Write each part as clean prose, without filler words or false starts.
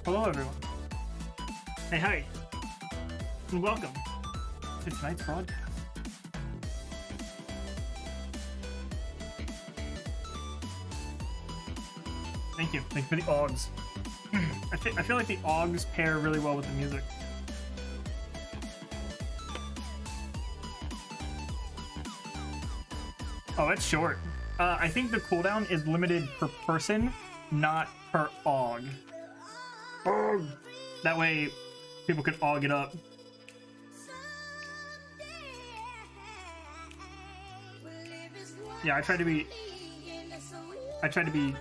Hello, everyone. Hey, hi. And welcome to tonight's broadcast. Thank you. Thank you for the Augs. I feel like the Augs pair really well with the music. Oh, it's short. I think the cooldown is limited per person, not per AUG. That way, people could AUG it up. Yeah, I tried to be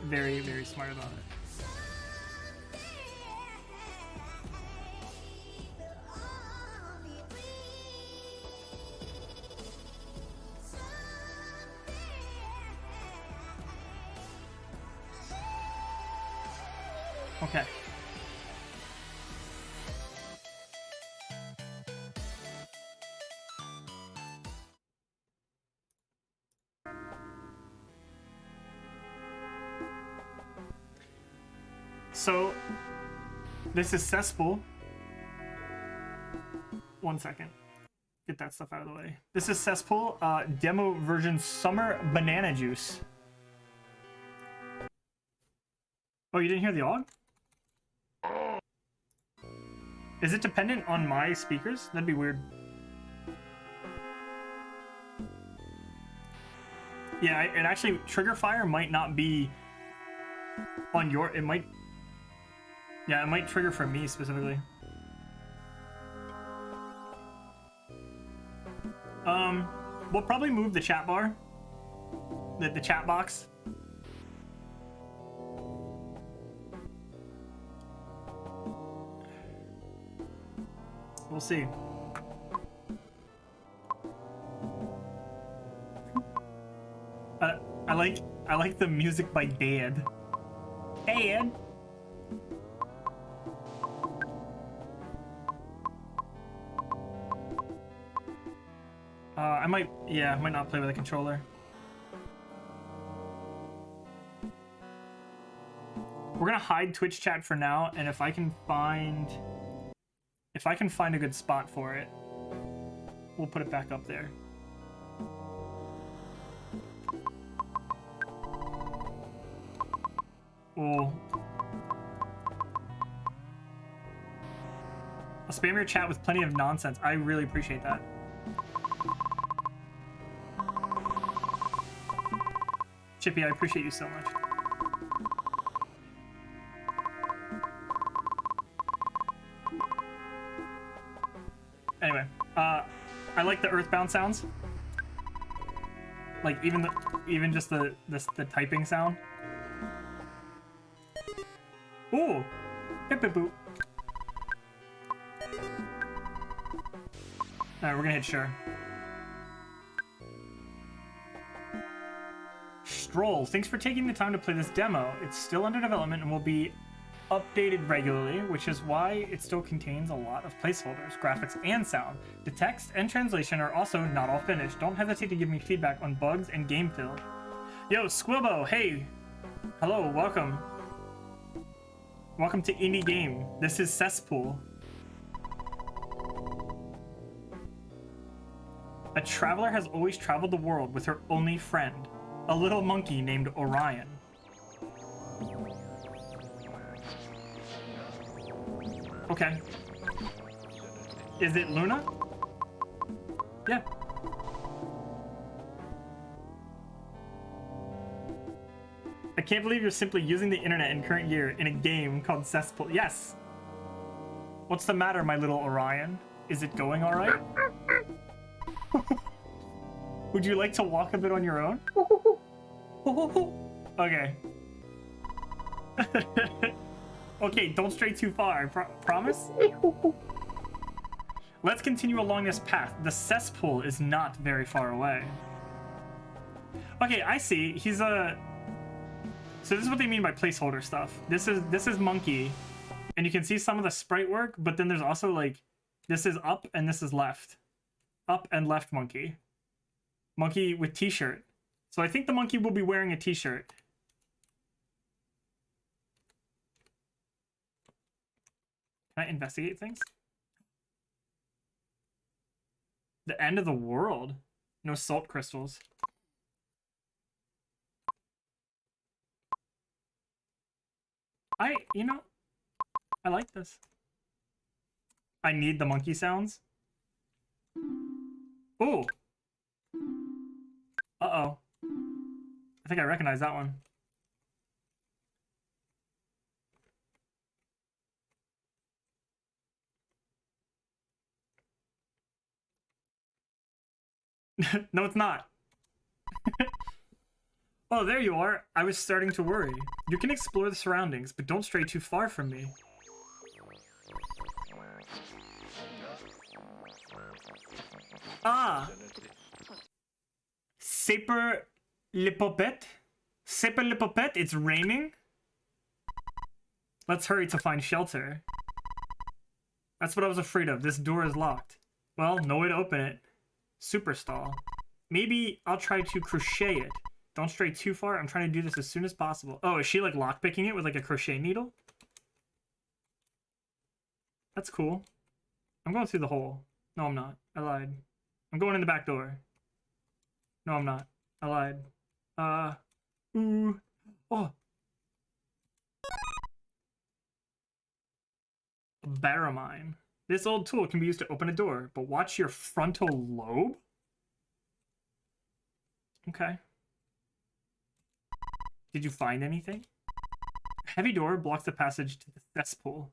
very, very smart about it. Okay. So, this is CESSPOOL. One second. Get that stuff out of the way. This is CESSPOOL, demo version Summer Banana Juice. Oh, you didn't hear the AUG? Is it dependent on my speakers? That'd be weird. Yeah, and actually, trigger fire might not be on your... It might... Yeah, it might trigger for me specifically. We'll probably move the chat bar. The chat box. We'll see. I like the music by Dad. Dad. I might not play with a controller. We're gonna hide Twitch chat for now, and if I can find a good spot for it, we'll put it back up there. Oh. I'll spam your chat with plenty of nonsense. I really appreciate that. Chippy, I appreciate you so much. Anyway, I like the Earthbound sounds. Like even just the typing sound. Ooh, hip hip boop. All right, we're gonna hit sure. Stroll, thanks for taking the time to play this demo. It's still under development and will be updated regularly, which is why it still contains a lot of placeholders, graphics, and sound. The text and translation are also not all finished. Don't hesitate to give me feedback on bugs and game feel. Yo, Squilbo, hey! Hello, welcome. Welcome to Indie Game. This is CESSPOOL. A traveler has always traveled the world with her only friend, a little monkey named Orion. Okay. Is it Luna? Yeah. I can't believe you're simply using the internet in current year in a game called CESSPOOL. Yes. What's the matter, my little Orion? Is it going all right? Would you like to walk a bit on your own? Okay. Okay, don't stray too far. Promise? Let's continue along this path. The cesspool is not very far away. Okay, I see. He's a... So this is what they mean by placeholder stuff. This is Monkey, and you can see some of the sprite work, but then there's also like, this is up and this is left. Up and left Monkey. Monkey with t-shirt. So I think the monkey will be wearing a t-shirt. Can I investigate things? The end of the world. No salt crystals. You know, I like this. I need the monkey sounds. Ooh. Uh-oh. I think I recognize that one. No, it's not. Oh, there you are. I was starting to worry. You can explore the surroundings, but don't stray too far from me. Ah! Saper Lipopet? Saper Lipopet, it's raining? Let's hurry to find shelter. That's what I was afraid of. This door is locked. Well, no way to open it. Super stall. Maybe I'll try to crochet it. Don't stray too far. I'm trying to do this as soon as possible. Oh, is she like lockpicking it with like a crochet needle? That's cool. I'm going through the hole. No, I'm not. I lied. I'm going in the back door. No, I'm not. I lied. Ooh. Oh. Baramine. This old tool can be used to open a door, but watch your frontal lobe? Okay. Did you find anything? A heavy door blocks the passage to the cesspool.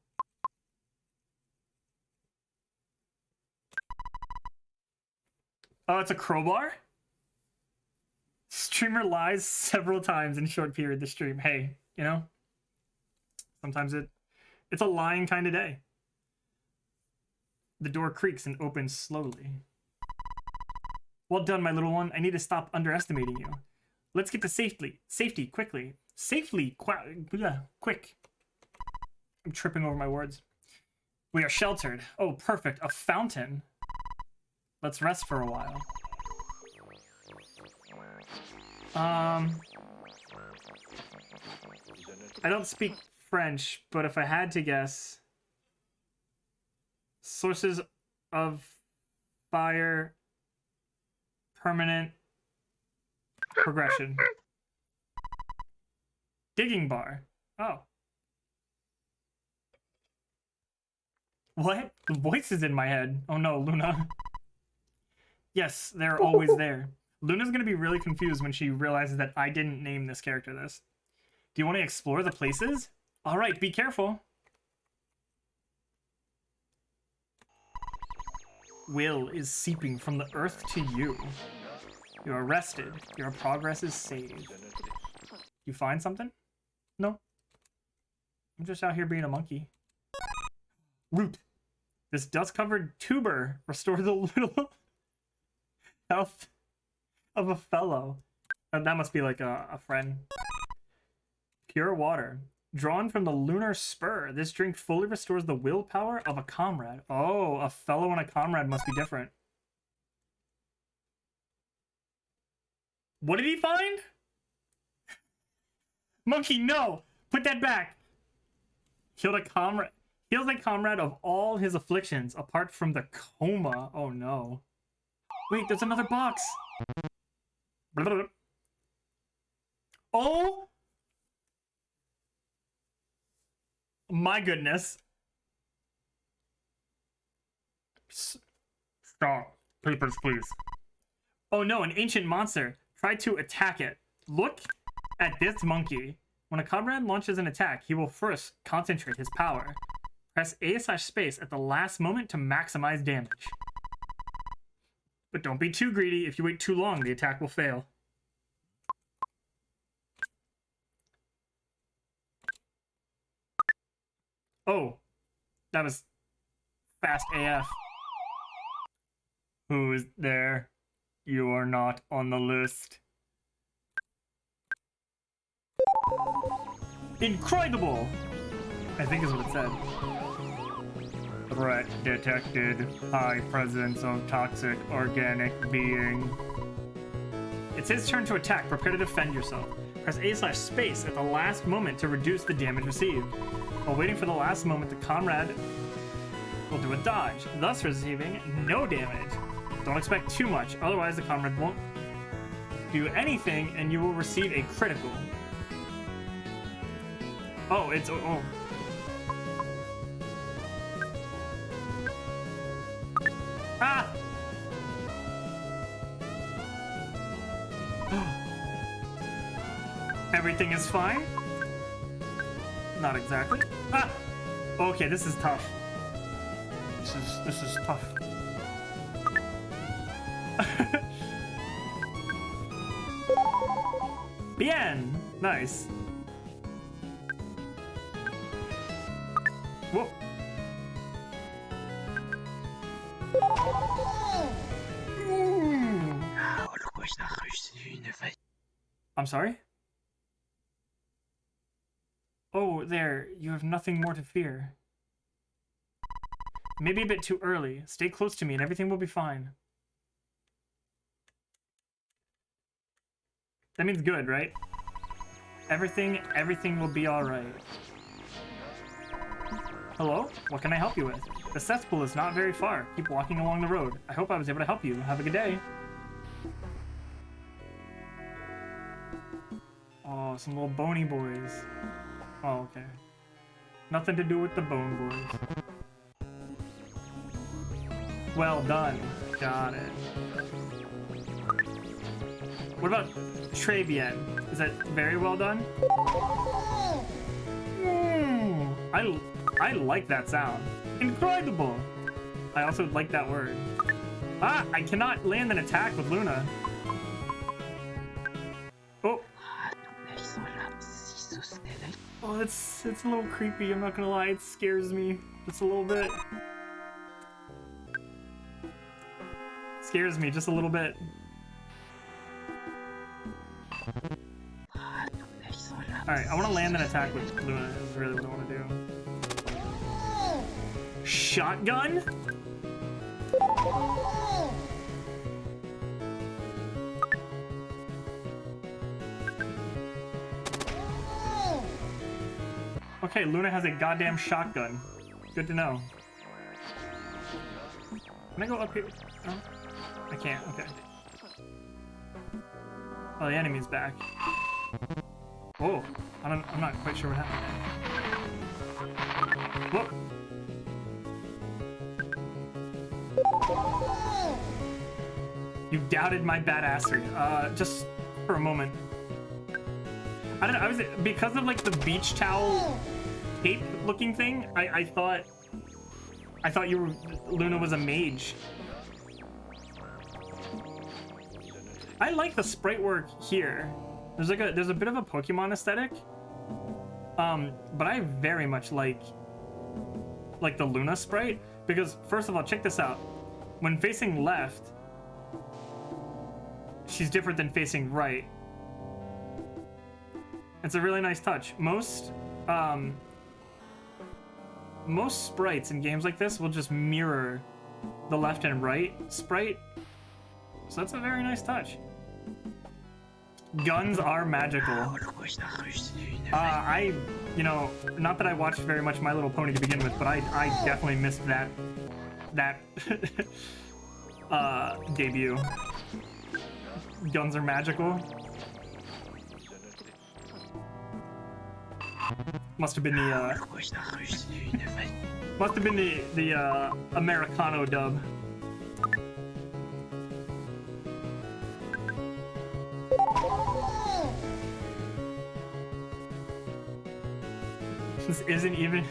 Oh, it's a crowbar? Streamer lies several times in short period to stream. Hey, you know, sometimes it's a lying kind of day. The door creaks and opens slowly. Well done, my little one. I need to stop underestimating you. Let's get to safety, quickly. Quick. I'm tripping over my words. We are sheltered. Oh, perfect. A fountain. Let's rest for a while. I don't speak French, but if I had to guess, sources of fire, permanent progression. Digging bar. Oh. What? The voice is in my head. Oh no, Luna. Yes, they're always there. Luna's gonna be really confused when she realizes that I didn't name this character this. Do you want to explore the places? Alright, be careful. Will is seeping from the earth to you. You're arrested. Your progress is saved. You find something? No. I'm just out here being a monkey. Root. This dust-covered tuber restores a little health of a fellow. That must be like a friend. Pure water. Drawn from the lunar spur, this drink fully restores the willpower of a comrade. Oh, a fellow and a comrade must be different. What did he find? Monkey, no! Put that back! Heals a comrade of all his afflictions, apart from the coma. Oh no. Wait, there's another box! Oh! My goodness. Stop. Papers, please. Oh no, an ancient monster. Try to attack it. Look at this monkey. When a comrade launches an attack, he will first concentrate his power. Press A/space at the last moment to maximize damage. But don't be too greedy. If you wait too long, the attack will fail. Oh, that was fast AF. Who is there? You are not on the list. Incredible! I think is what it said. Threat detected. High presence of toxic organic being. It's his turn to attack. Prepare to defend yourself. Press A/space at the last moment to reduce the damage received. While waiting for the last moment, the comrade will do a dodge, thus receiving no damage. Don't expect too much, otherwise the comrade won't do anything and you will receive a critical. Oh, it's... oh. Ah! Everything is fine? Not exactly. Ah! Okay, this is tough. This is tough. Bien! Nice. Whoa. I'm sorry? Oh, there. You have nothing more to fear. Maybe a bit too early. Stay close to me and everything will be fine. That means good, right? Everything will be alright. Hello? What can I help you with? The cesspool is not very far. Keep walking along the road. I hope I was able to help you. Have a good day. Oh, some little bony boys. Oh, okay. Nothing to do with the bone boys. Well done. Got it. What about très bien? Is that very well done? I like that sound. Incredible! I also like that word. Ah! I cannot land an attack with Luna. Oh! Oh, it's a little creepy, I'm not gonna lie. It scares me just a little bit. Scares me just a little bit. Alright, I want to land an attack with Luna, is really what I want to do. Shotgun? Okay, Luna has a goddamn shotgun. Good to know. Can I go up here? No? I can't, okay. Oh, the enemy's back. Whoa, I'm not quite sure what happened. Whoop. You doubted my badassery. Just for a moment. I don't know, I was because of like the beach towel tape looking thing, I thought Luna was a mage. I like the sprite work here. There's a bit of a Pokemon aesthetic. But I very much like the Luna sprite because first of all, check this out. When facing left, she's different than facing right. It's a really nice touch. Most sprites in games like this will just mirror the left and right sprite. So that's a very nice touch. Guns are magical. You know, not that I watched very much My Little Pony to begin with, but I definitely missed that debut. Guns are magical. Must have been the Americano dub. This isn't even...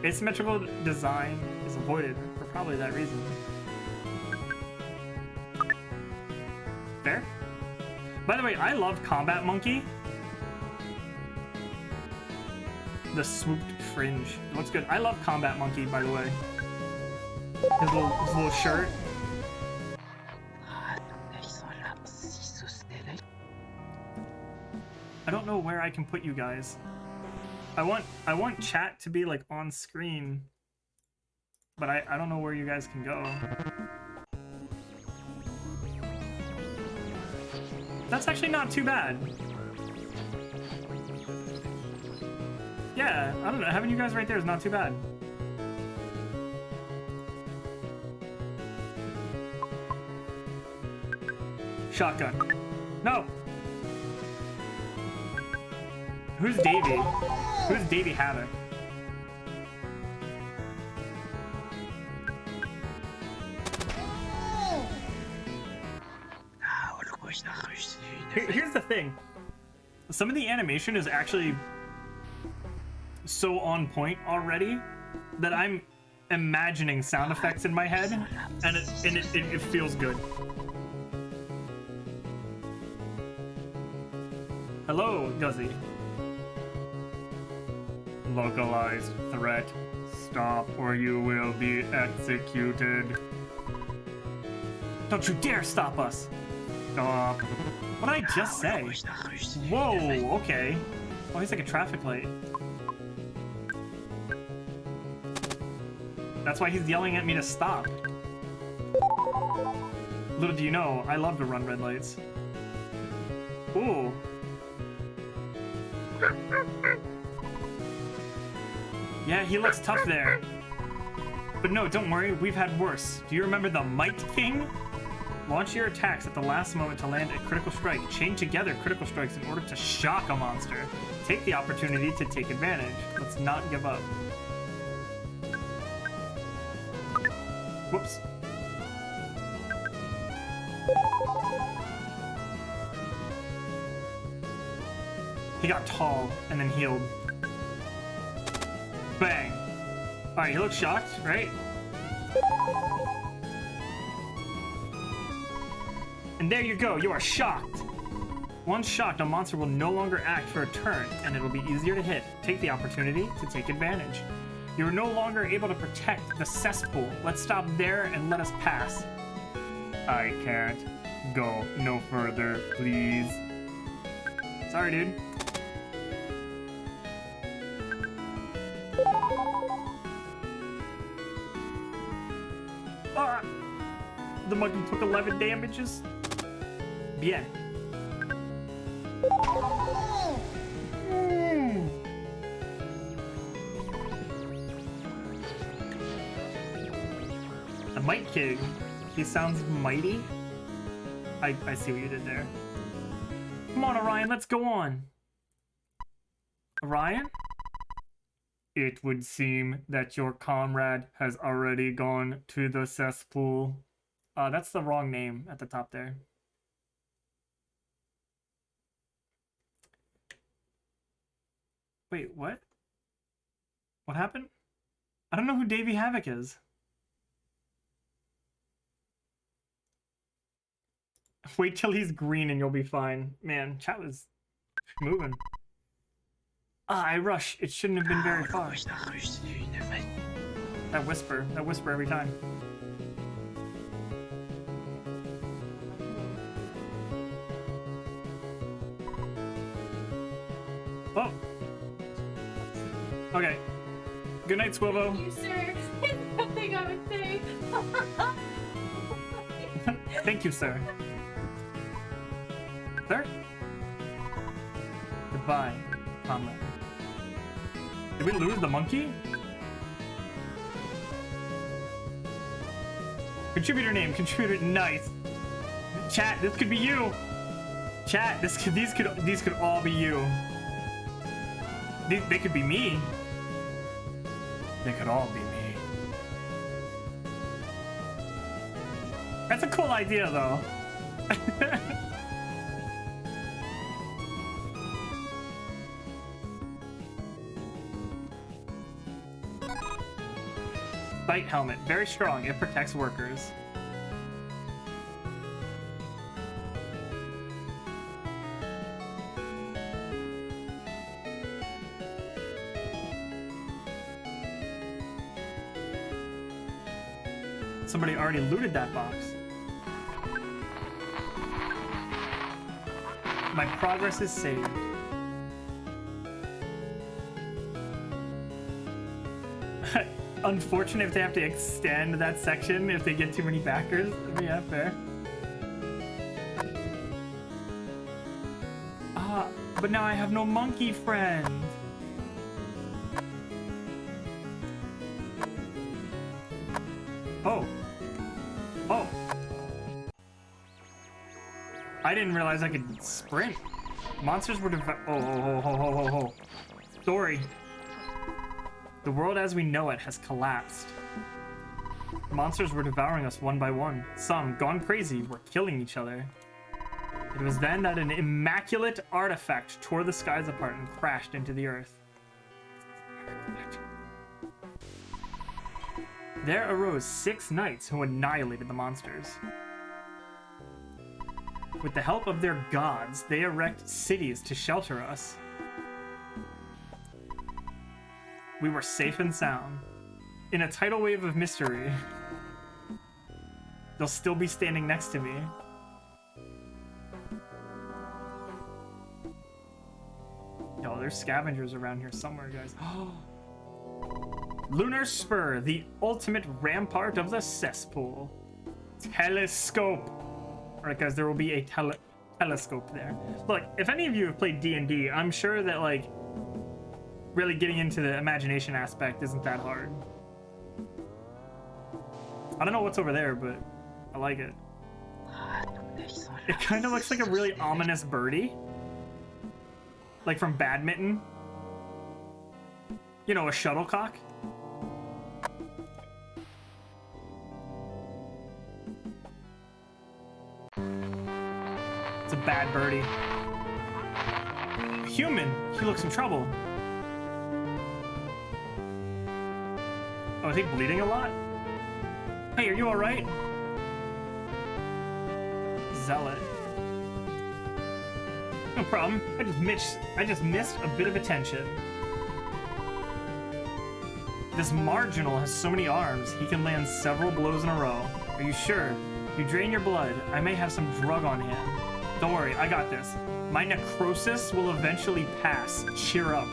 Asymmetrical design is avoided for probably that reason. Fair? By the way, I love Combat Monkey. The swooped fringe. It looks good. I love Combat Monkey, by the way. His little shirt. I don't know where I can put you guys. I want chat to be like on screen, but I don't know where you guys can go. That's actually not too bad. Yeah, I don't know. Having you guys right there is not too bad. Shotgun. No! Who's Davy? Who's Davy Havoc? Here's the thing. Some of the animation is actually so on point already that I'm imagining sound effects in my head, and it feels good. Hello, Guzzy. Localized threat. Stop or you will be executed. Don't you dare stop us! Stop. What did I just say? Whoa, okay. Oh, he's like a traffic light. That's why he's yelling at me to stop. Little do you know, I love to run red lights. Ooh. Yeah, he looks tough there. But no, don't worry, we've had worse. Do you remember the Might King? Launch your attacks at the last moment to land a critical strike. Chain together critical strikes in order to shock a monster. Take the opportunity to take advantage. Let's not give up. Whoops. He got tall and then healed. Bang. Alright, he looks shocked, right? And there you go, you are shocked. Once shocked, a monster will no longer act for a turn, and it'll be easier to hit. Take the opportunity to take advantage. You are no longer able to protect the cesspool. Let's stop there and let us pass. I can't go no further, please. Sorry, dude. Ah! The monkey took 11 damages. Bien. The Might King. He sounds mighty. I see what you did there. Come on, Orion, let's go on. Orion? It would seem that your comrade has already gone to the cesspool. That's the wrong name at the top there. Wait, what? What happened? I don't know who Davy Havoc is. Wait till he's green and you'll be fine. Man, chat was moving. I rush. It shouldn't have been very far. That whisper every time. Oh. Okay. Good night, Squilbo. Thank you, sir. Nothing I would say. Thank you, sir. Sir? Goodbye, comrade. Did we lose the monkey? Contributor name, contributor, nice. Chat, this could be you. Chat, these could all be you. They could be me. They could all be me. That's a cool idea, though. Bite helmet, very strong. It protects workers. Somebody already looted that box. My progress is saved. Unfortunate if they have to extend that section if they get too many backers. Yeah, fair. But now I have no monkey friend. Oh. Oh. I didn't realize I could sprint. Monsters were Oh. Story. The world as we know it has collapsed. Monsters were devouring us one by one. Some, gone crazy, were killing each other. It was then that an immaculate artifact tore the skies apart and crashed into the earth. There arose 6 knights who annihilated the monsters. With the help of their gods, they erect cities to shelter us. We were safe and sound. In a tidal wave of mystery, they'll still be standing next to me. Yo, there's scavengers around here somewhere, guys. Lunar Spur, the ultimate rampart of the cesspool. Telescope. Alright, guys, there will be a telescope there. Look, if any of you have played D&D, I'm sure that, like, really getting into the imagination aspect isn't that hard. I don't know what's over there, but I like it. It kind of looks like a really ominous birdie. Like from badminton. You know, a shuttlecock. It's a bad birdie. A human. He looks in trouble. Oh, is he bleeding a lot? Hey, are you alright? Zealot. No problem. I just missed a bit of attention. This marginal has so many arms, he can land several blows in a row. Are you sure? You drain your blood. I may have some drug on hand. Don't worry, I got this. My necrosis will eventually pass. Cheer up.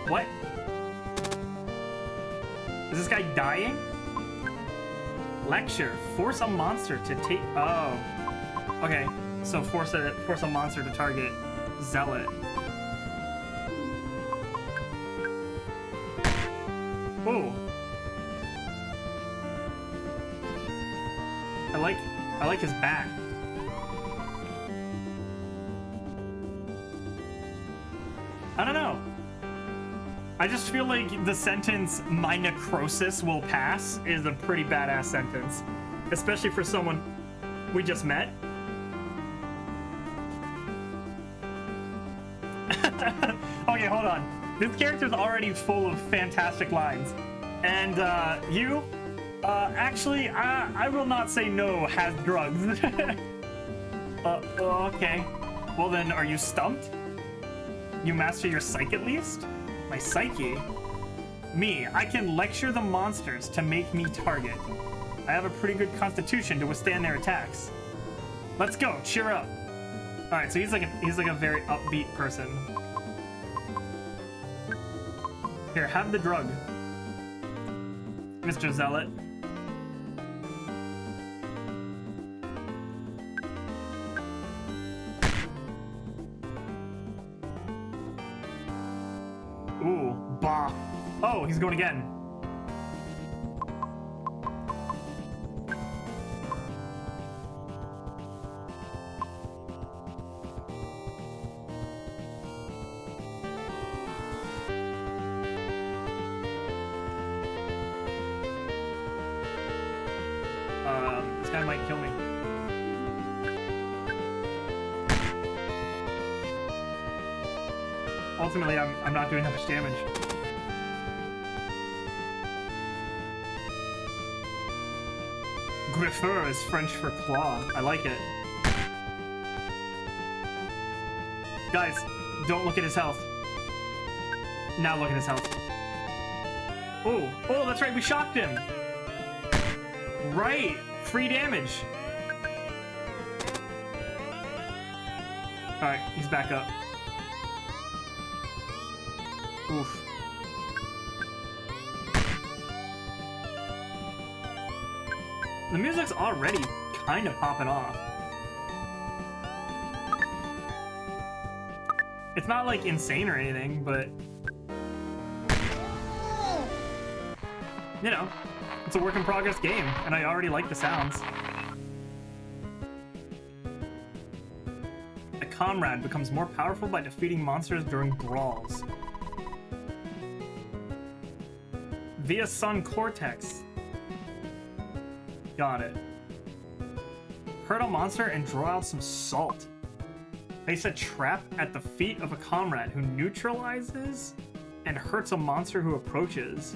What? Is this guy dying? Lecture. Force a monster to take... Oh. Okay. So force a monster to target Zealot. Oh. I like his back. I don't know. I just feel like the sentence, my necrosis will pass, is a pretty badass sentence. Especially for someone we just met. Okay, hold on. This character's already full of fantastic lines. And, actually, I will not say no has drugs. Okay. Well then, are you stumped? You master your psyche at least? My psyche? Me, I can lecture the monsters to make me target. I have a pretty good constitution to withstand their attacks. Let's go, cheer up. Alright, so he's like a very upbeat person. Here, have the drug. Mr. Zealot. Ooh, bah. Oh, he's going again. This guy might kill me. Ultimately, I'm not doing that much damage. Griffeur is French for claw. I like it. Guys, don't look at his health. Now look at his health. Oh, that's right, we shocked him. Right, free damage. All right, he's back up. Oof. The music's already kind of popping off. It's not like insane or anything, but you know, it's a work in progress game, and I already like the sounds. comrade becomes more powerful by defeating monsters during brawls. Via Sun Cortex. Got it. Hurt a monster and draw out some salt. Place a trap at the feet of a comrade who neutralizes and hurts a monster who approaches.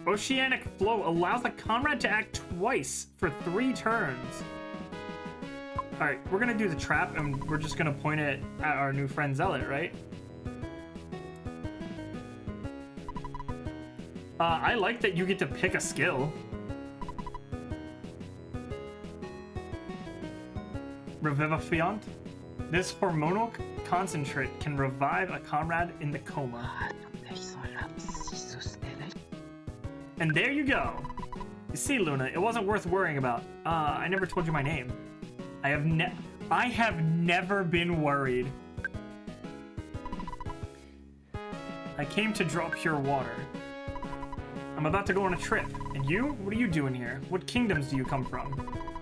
Oceanic Flow allows a comrade to act twice for 3 turns. Alright, we're gonna do the trap and we're just gonna point it at our new friend Zealot, right? I like that you get to pick a skill. Revivifiant. This hormonal concentrate can revive a comrade in the coma. And there you go. You see, Luna, it wasn't worth worrying about. I never told you my name. I have never been worried. I came to draw pure water. I'm about to go on a trip. And you? What are you doing here? What kingdoms do you come from?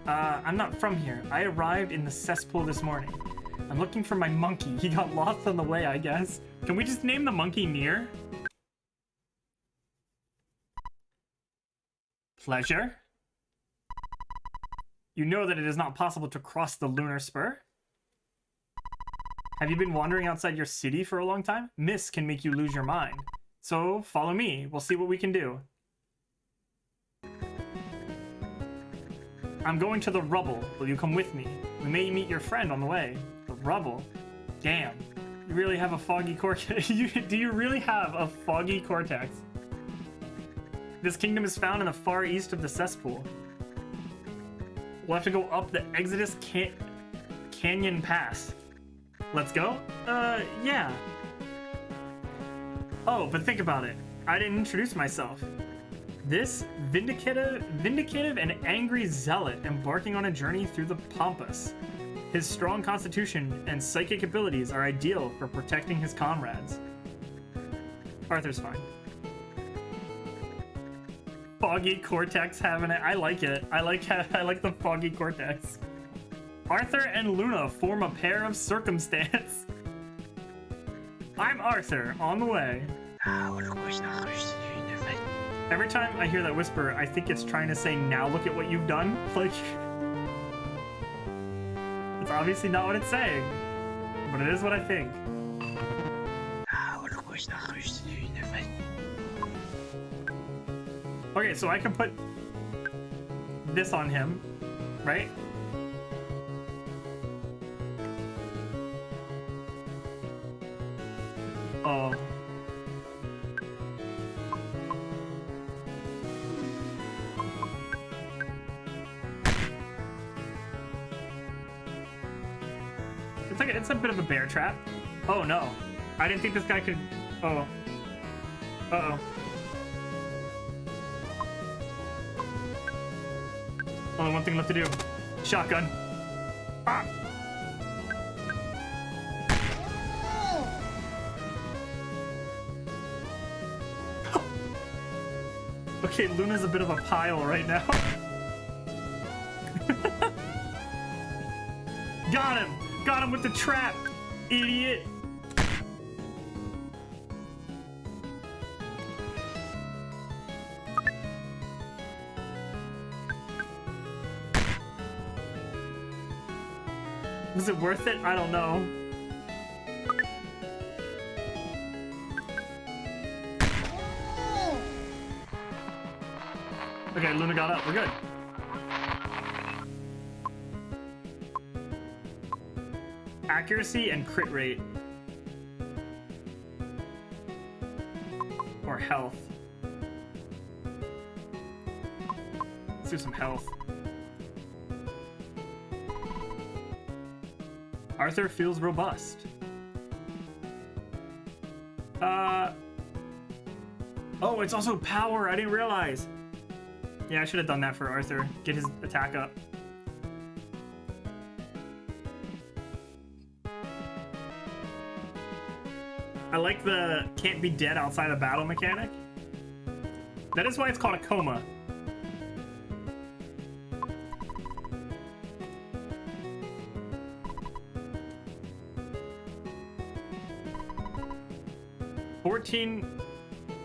I'm not from here. I arrived in the cesspool this morning. I'm looking for my monkey. He got lost on the way, I guess. Can we just name the monkey Nheir? Pleasure. You know that it is not possible to cross the lunar spur? Have you been wandering outside your city for a long time? Mist can make you lose your mind. So, follow me. We'll see what we can do. I'm going to the rubble. Will you come with me? We may meet your friend on the way. The rubble? Damn. You really have a foggy cortex. Do you really have a foggy cortex? This kingdom is found in the far east of the cesspool. We'll have to go up the Exodus Canyon Pass. Let's go? Yeah. Oh, but think about it. I didn't introduce myself. This vindicative and angry zealot embarking on a journey through the Pampas. His strong constitution and psychic abilities are ideal for protecting his comrades. Arthur's fine. Foggy cortex having it. I like it. I like the foggy cortex. Arthur and Luna form a pair of circumstance. I'm Arthur, on the way. Every time I hear that whisper, I think it's trying to say, now look at what you've done. Like, it's obviously not what it's saying, but it is what I think. Okay, so I can put this on him, right? Oh. It's a bit of a bear trap. Oh no. I didn't think this guy could... Oh. Uh-oh. Only one thing left to do. Shotgun. Ah! Okay, Luna's a bit of a pile right now. Got him! Got him with the trap! Idiot! Was it worth it? I don't know. Okay, Luna got up. We're good. Accuracy and crit rate. Or health. Let's do some health. Arthur feels robust. Oh, it's also power. I didn't realize. Yeah, I should have done that for Arthur. Get his attack up. I like the can't be dead outside of battle mechanic. That is why it's called a coma. 14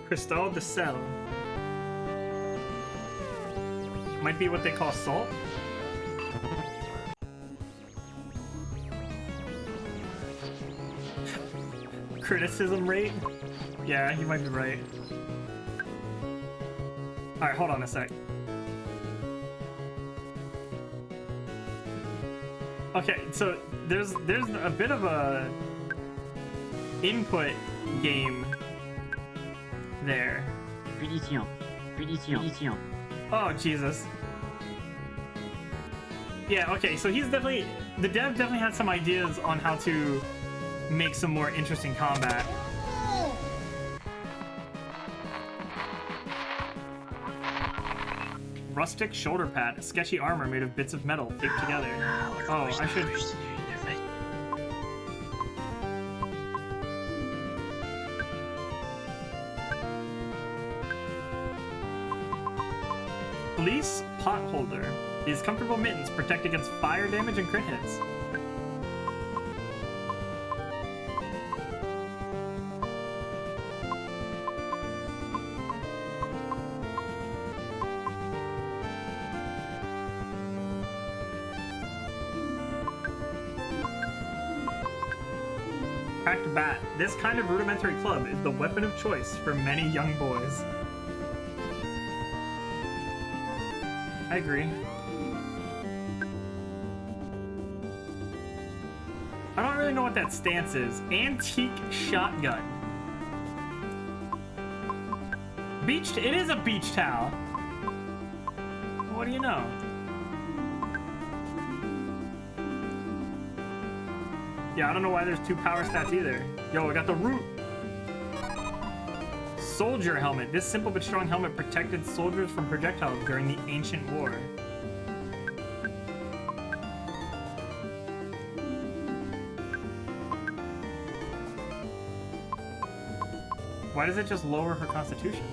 Cristal de Sel. Might be what they call salt. Criticism rate? Yeah, you might be right. Alright, hold on a sec. Okay, so there's a bit of a input game there. Punition. Punition. Punition. Oh, Jesus. Yeah, okay, so he's definitely... The dev definitely had some ideas on how to make some more interesting combat. Rustic shoulder pad, sketchy armor made of bits of metal taped together. Oh, I should... Police potholder. These comfortable mittens protect against fire damage and crit hits. Cracked bat. This kind of rudimentary club is the weapon of choice for many young boys. I agree. I don't really know what that stance is. Antique shotgun. Beach. It is a beach towel. What do you know? Yeah, I don't know why there's 2 power stats either. Yo, I got the root. Soldier helmet. This simple but strong helmet protected soldiers from projectiles during the ancient war. Why does it just lower her constitution?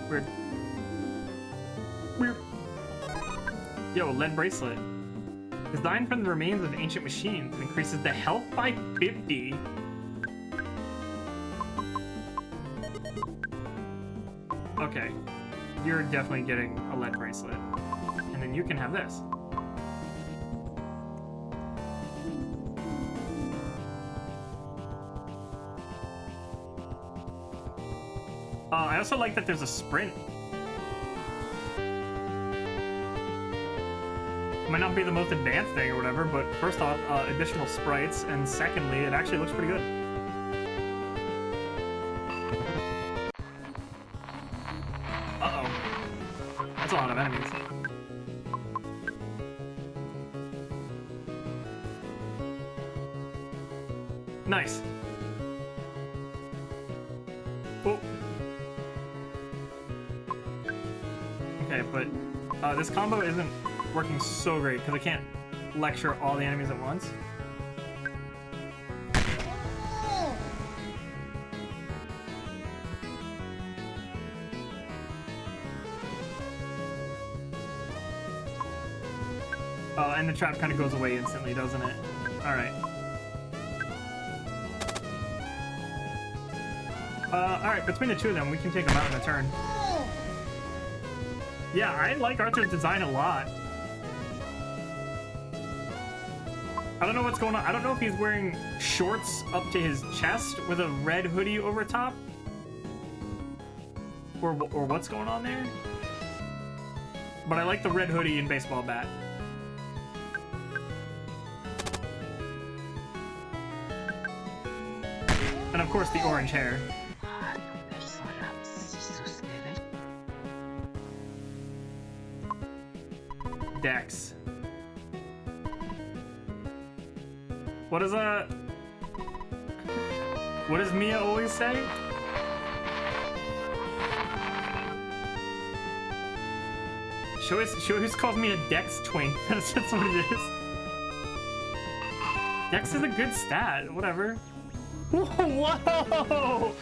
Weird. Weird. Yo, lead bracelet. Designed from the remains of ancient machines, it increases the health by 50. Okay, you're definitely getting a lead bracelet. And then you can have this. I also like that there's a sprint. Might not be the most advanced thing or whatever, but first off, additional sprites, and secondly, it actually looks pretty good. Uh-oh. That's a lot of enemies. Nice. Oh. Okay, but this combo isn't working so great because I can't lecture all the enemies at once. Oh, and the trap kind of goes away instantly, doesn't it? Alright. Alright, between the two of them, we can take them out in a turn. Yeah, I like Arthur's design a lot. I don't know what's going on. I don't know if he's wearing shorts up to his chest with a red hoodie over top. Or what's going on there. But I like the red hoodie and baseball bat. And of course the orange hair. Dex. What does Mia always say? She always calls me a Dex twink. That's what it is. Dex is a good stat. Whatever. Whoa!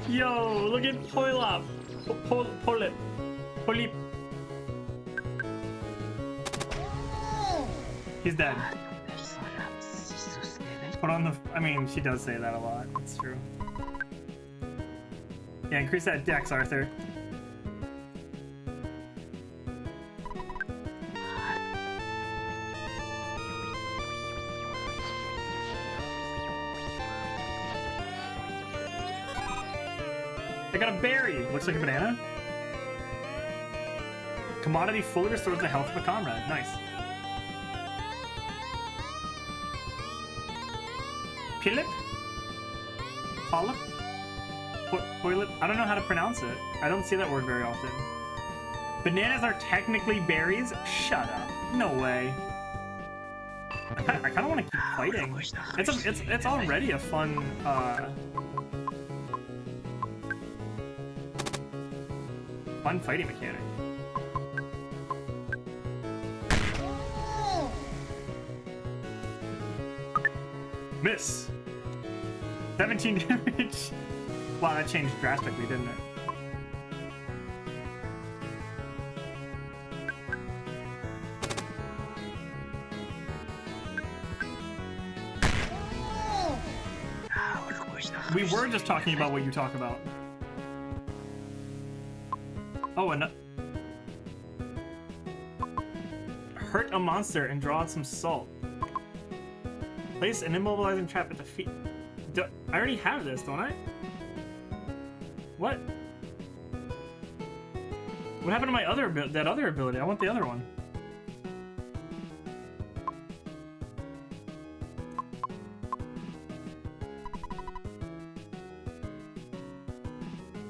Yo, look at Polip. Polip. He's dead. Put on the... I mean, she does say that a lot. It's true. Yeah, increase that dex, Arthur. I got a berry. Looks like a banana. Commodity fully restores the health of a comrade. Nice. Pilip? Polyp? Toilet? I don't know how to pronounce it. I don't see that word very often. Bananas are technically berries? Shut up. No way. I kind of want to keep fighting. It's already a fun, fun fighting mechanic. Miss. 17 damage. Wow, that changed drastically, didn't it? We were just talking about what you talk about. Oh, and hurt a monster and draw out some salt. Place an immobilizing trap at the feet. I already have this, don't I? What? What happened to my other ability? I want the other one.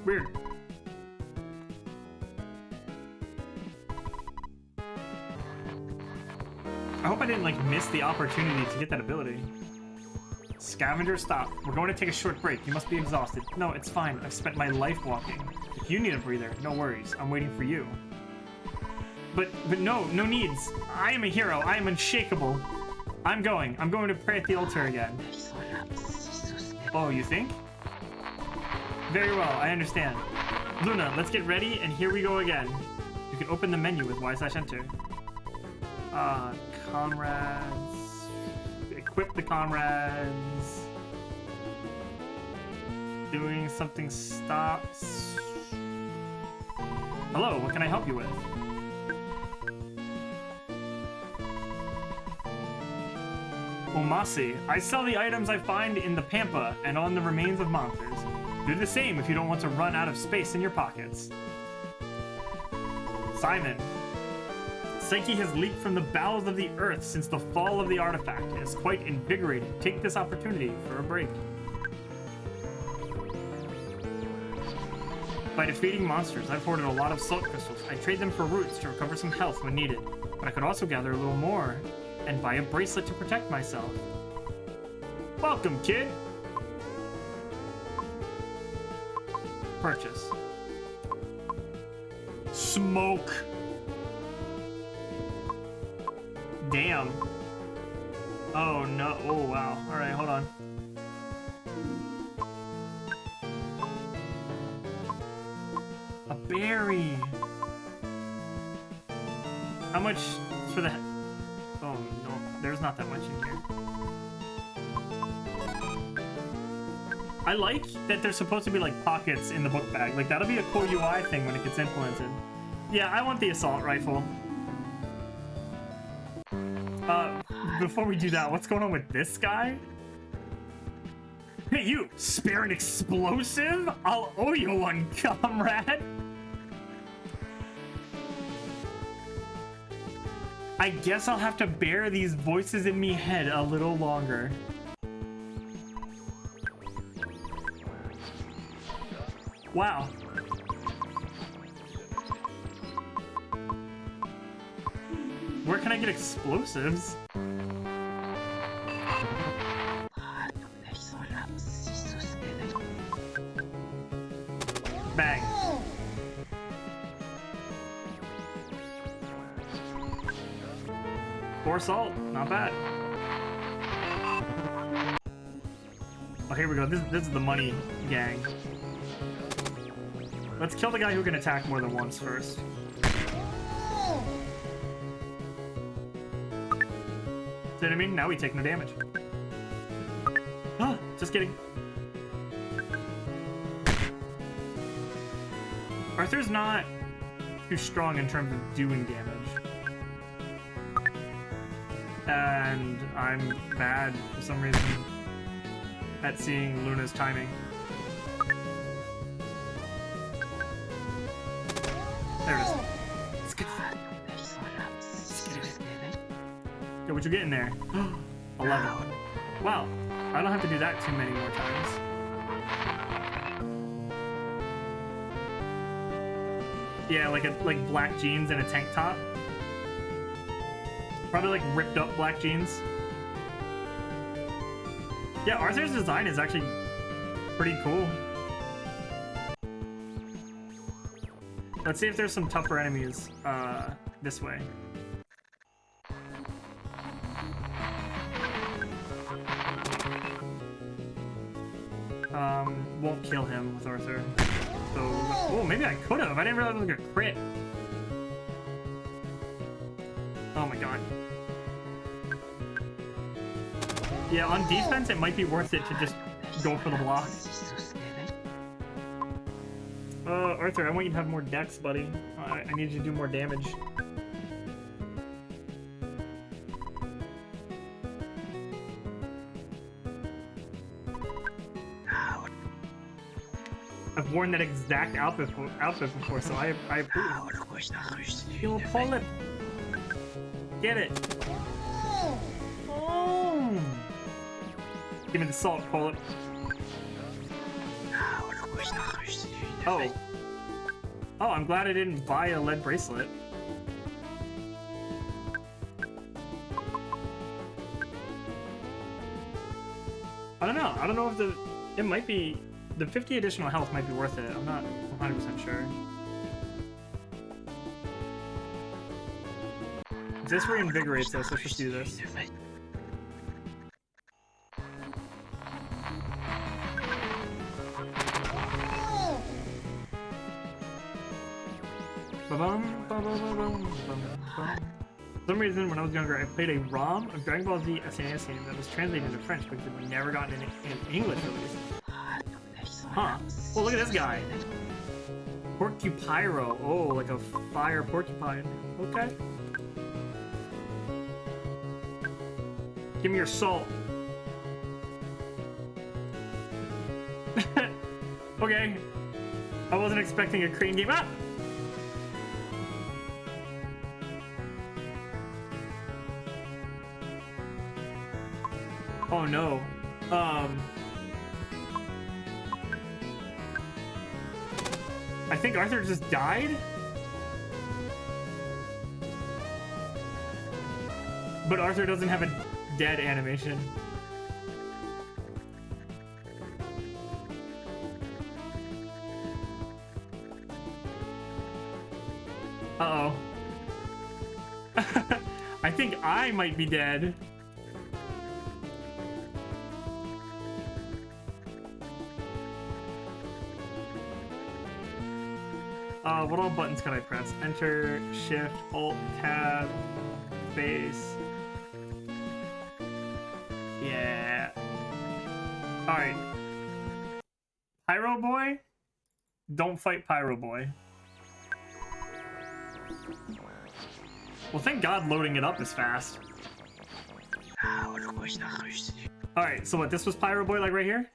Weird. I hope I didn't like miss the opportunity to get that ability. Scavenger, stop. We're going to take a short break. You must be exhausted. No, it's fine. I've spent my life walking. If you need a breather, no worries. I'm waiting for you. But no needs. I am a hero. I am unshakable. I'm going to pray at the altar again. Oh, you think? Very well, I understand. Luna, let's get ready, and here we go again. You can open the menu with Y/enter. Comrades. Equip the comrades. Doing something stops. Hello, what can I help you with? Omasi, I sell the items I find in the pampa and on the remains of monsters. Do the same if you don't want to run out of space in your pockets. Simon, Psyche has leaked from the bowels of the earth since the fall of the artifact. It is quite invigorating. Take this opportunity for a break. By defeating monsters, I've hoarded a lot of salt crystals. I trade them for roots to recover some health when needed. But I could also gather a little more and buy a bracelet to protect myself. Welcome, kid! Purchase. Smoke! Damn. Oh no. Oh wow. Alright, hold on. A berry! How much for the... Oh no, there's not that much in here. I like that there's supposed to be like pockets in the book bag. Like that'll be a cool UI thing when it gets implemented. Yeah, I want the assault rifle. Before we do that, what's going on with this guy? Hey you, spare an explosive? I'll owe you one, comrade. I guess I'll have to bear these voices in me head a little longer. Wow. Where can I get explosives? Bang. Four salt, not bad. Oh, here we go. This is the money gang. Let's kill the guy who can attack more than once first. See what I mean? Now we take no damage. Oh, just kidding. Arthur's not too strong in terms of doing damage. And I'm bad for some reason at seeing Luna's timing. There it is. Let's get it. Yo, what you getting there? 11. Wow, I don't have to do that too many more times. Yeah, like black jeans and a tank top. Probably like ripped up black jeans. Yeah, Arthur's design is actually pretty cool. Let's see if there's some tougher enemies this way. Won't kill him with Arthur. So, oh, maybe I could have. I didn't realize it was like a crit. Oh my god. Yeah, on defense, it might be worth it to just go for the block. Arthur, I want you to have more dex, buddy. I need you to do more damage. I've worn that exact outfit before, so I approve. You'll pull it. Get it. Oh. Give me the salt, pull it. Oh. Oh, I'm glad I didn't buy a lead bracelet. I don't know. I don't know if it might be, the 50 additional health might be worth it. I'm not 100% sure. This reinvigorates us. Let's just do this. For some reason, when I was younger, I played a ROM of Dragon Ball Z SNES game that was translated into French because it had never gotten an English release. Huh. Well, look at this guy. Porcupyro. Oh, like a fire porcupine. Okay. Give me your salt. Okay. I wasn't expecting a crane game. Ah! Oh no. I think Arthur just died? But Arthur doesn't have a dead animation. Uh-oh. I think I might be dead. What all buttons can I press? Enter, Shift, Alt, Tab, Space. Yeah. Alright. Pyro Boy? Don't fight Pyro Boy. Well, thank God loading it up is fast. Alright, so what, this was Pyro Boy, like right here?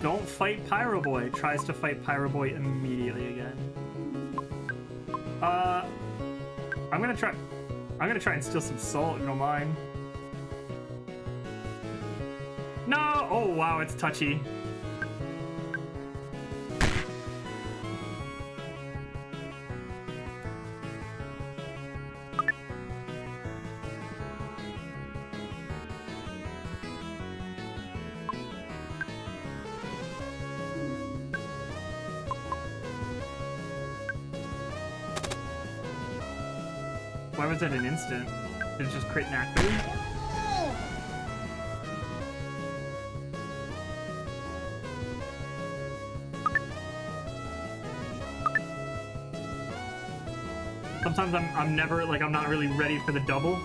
Don't fight Pyro Boy. Tries to fight Pyro Boy immediately again. I'm gonna try and steal some salt, if you don't mind. No! Oh wow, it's touchy. Why was that an instant? Did it just crit naturally? Sometimes I'm never, like, I'm not really ready for the double.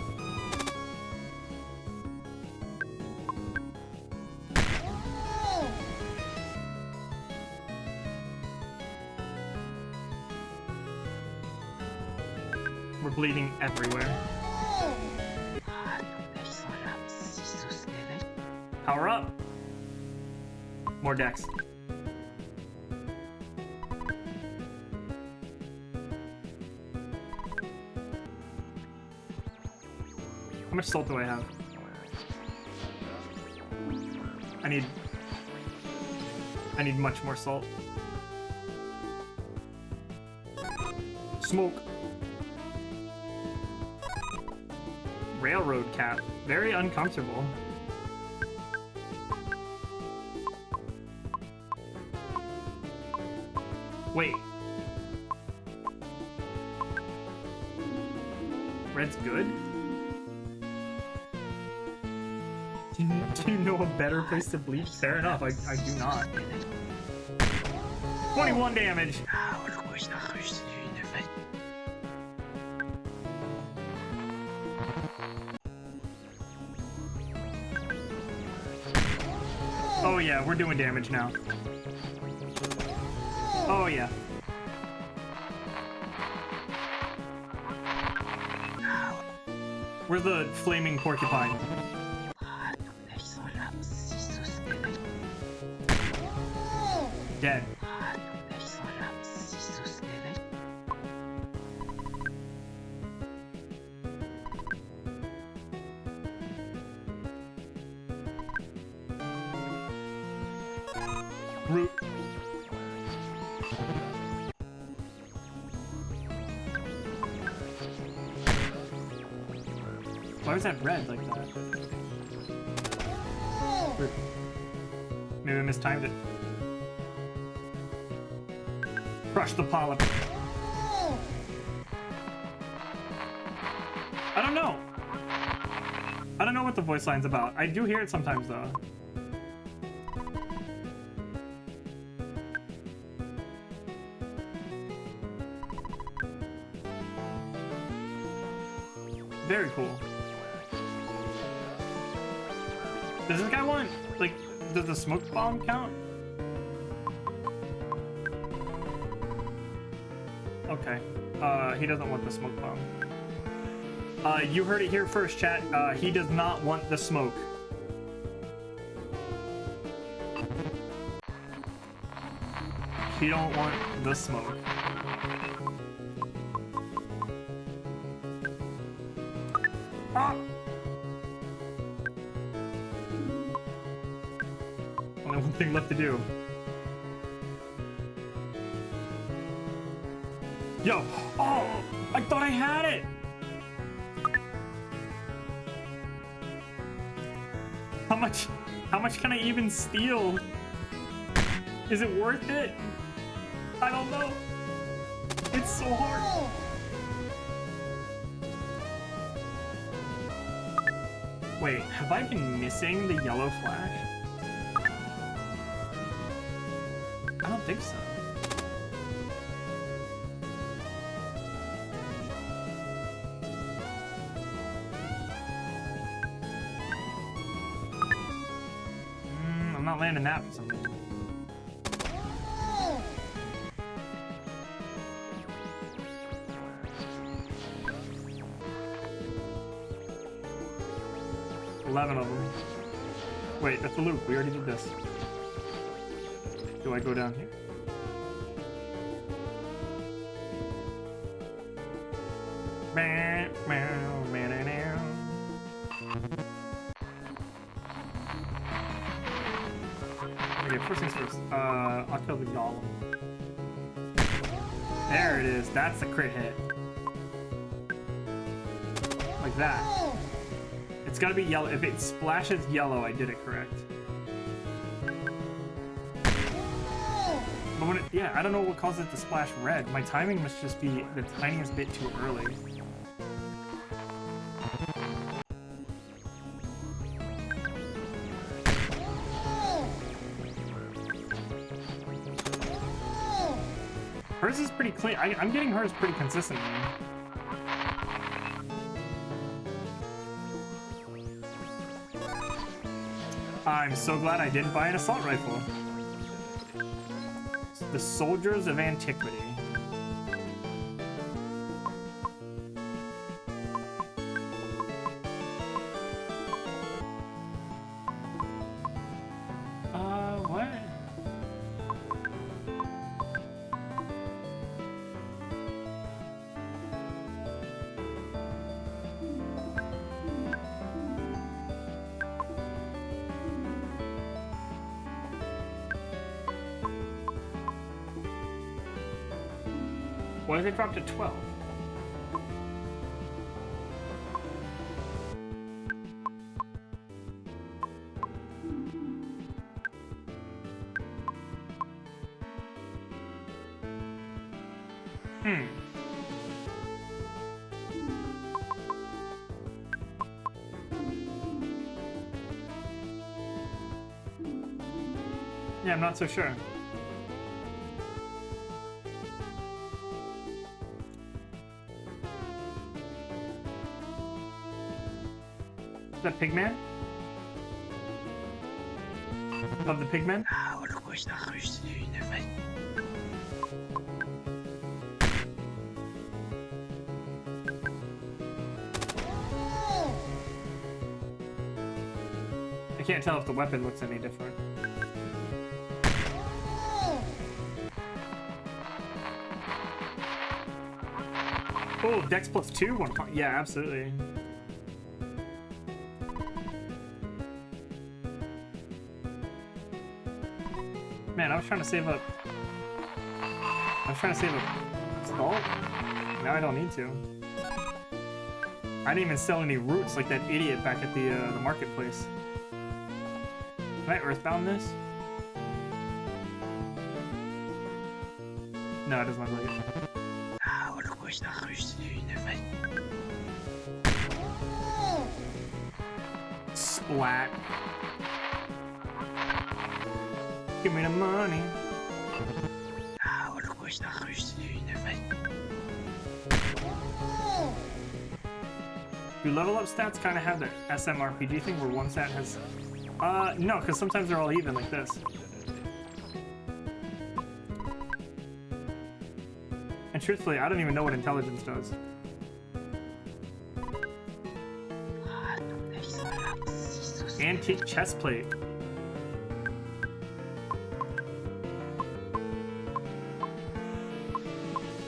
We're bleeding everywhere. Power up. More decks. How much salt do I have? I need much more salt. Smoke. Railroad cap. Very uncomfortable. Wait. Red's good? Do you know a better place to bleach? Fair enough, I do not. 21 damage! Oh yeah, we're doing damage now. Oh yeah. We're the flaming porcupine. Dead. Root. Why was that red like that? Root. Maybe I mistimed it. Crush the polyp. I don't know. I don't know what the voice line's about. I do hear it sometimes though. Very cool. Does this guy want, like, does the smoke bomb count? Okay. He doesn't want the smoke bomb. You heard it here first, chat. He does not want the smoke. He don't want the smoke. Ah! Only one thing left to do. Yo! Oh! I thought I had it! How much can I even steal? Is it worth it? I don't know. It's so hard. Wait, have I been missing the yellow flash? I don't think so. I'm not landing that for some reason. $11 of them. Wait, that's a loop. We already did this. Do I go down here? Okay, first things first. I'll kill the golem. There it is. That's a crit hit. Like that. It's gotta be yellow. If it splashes yellow, I did it correct. But when it, yeah, I don't know what causes it to splash red. My timing must just be the tiniest bit too early. Hers is pretty clean. I'm getting hers pretty consistently. I'm so glad I didn't buy an assault rifle. The Soldiers of Antiquity. What? Why did it drop to 12? Yeah, I'm not so sure. Is that Pigman? Of the Pigmen? I can't tell if the weapon looks any different. Oh, Dex plus 2? Yeah, absolutely. Man, I was trying to save up. Skull. Now I don't need to. I didn't even sell any roots like that idiot back at the marketplace. Can I earthbound this? No, it doesn't look like it. Splat. Give me the money. Do level up stats kind of have the SMRPG thing where one stat has... no, because sometimes they're all even like this. And truthfully, I don't even know what intelligence does. Antique chest plate.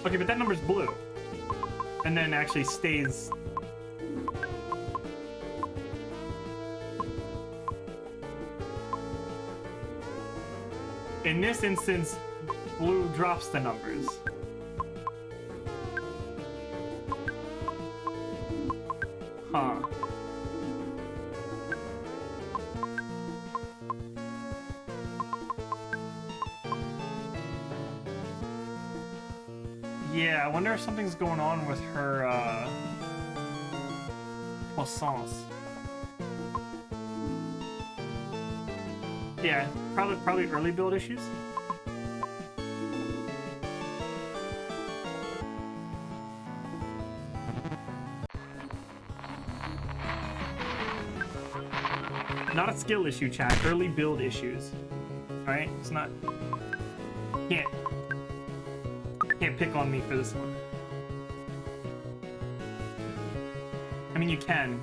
Okay, but that number's blue. And then actually stays... In this instance, blue drops the numbers. Huh. Yeah, I wonder if something's going on with her, Poissons. Yeah, probably early build issues. Not a skill issue, chat. Early build issues. Alright? It's not... Can't pick on me for this one. I mean, you can.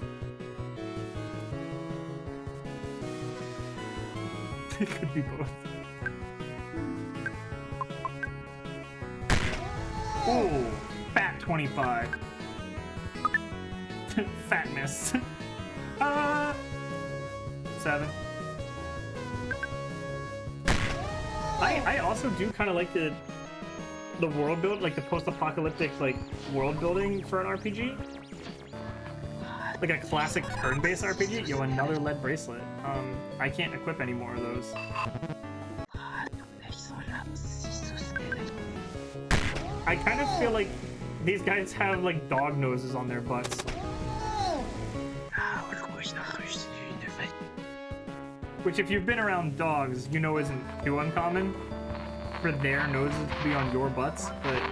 It could be both. Oh, fat 25. Fatness. 7. I also do kind of like the world build, like the post-apocalyptic like world building for an RPG. Like a classic turn-based RPG. Yo, another lead bracelet. I can't equip any more of those. I kind of feel like these guys have like dog noses on their butts. Which, if you've been around dogs, you know isn't too uncommon for their noses to be on your butts, but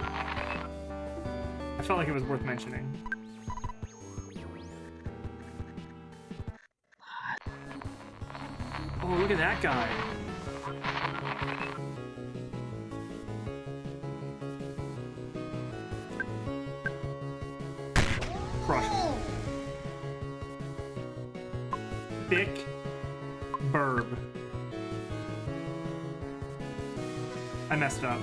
I felt like it was worth mentioning. Oh, look at that guy. Crush him. Thick burb. I messed up.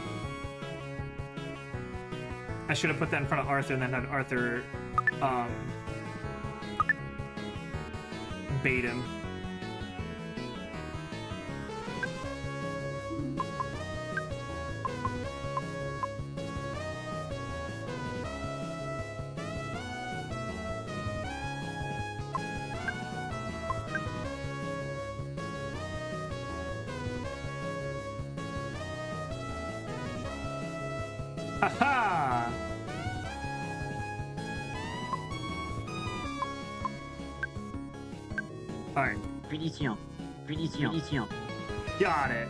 I should have put that in front of Arthur and then had Arthur bait him. Haha! Alright. Punition. Punition. Punition. Got it.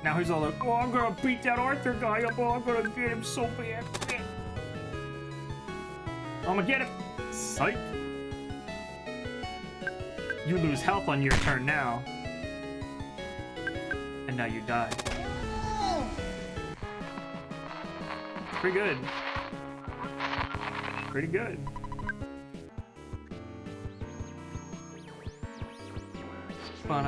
Now he's all like, oh, I'm gonna beat that Arthur guy up. Oh, I'm gonna get him so bad. I'm gonna get him. Psych. You lose health on your turn now. And now you die. Pretty good. Pretty good. What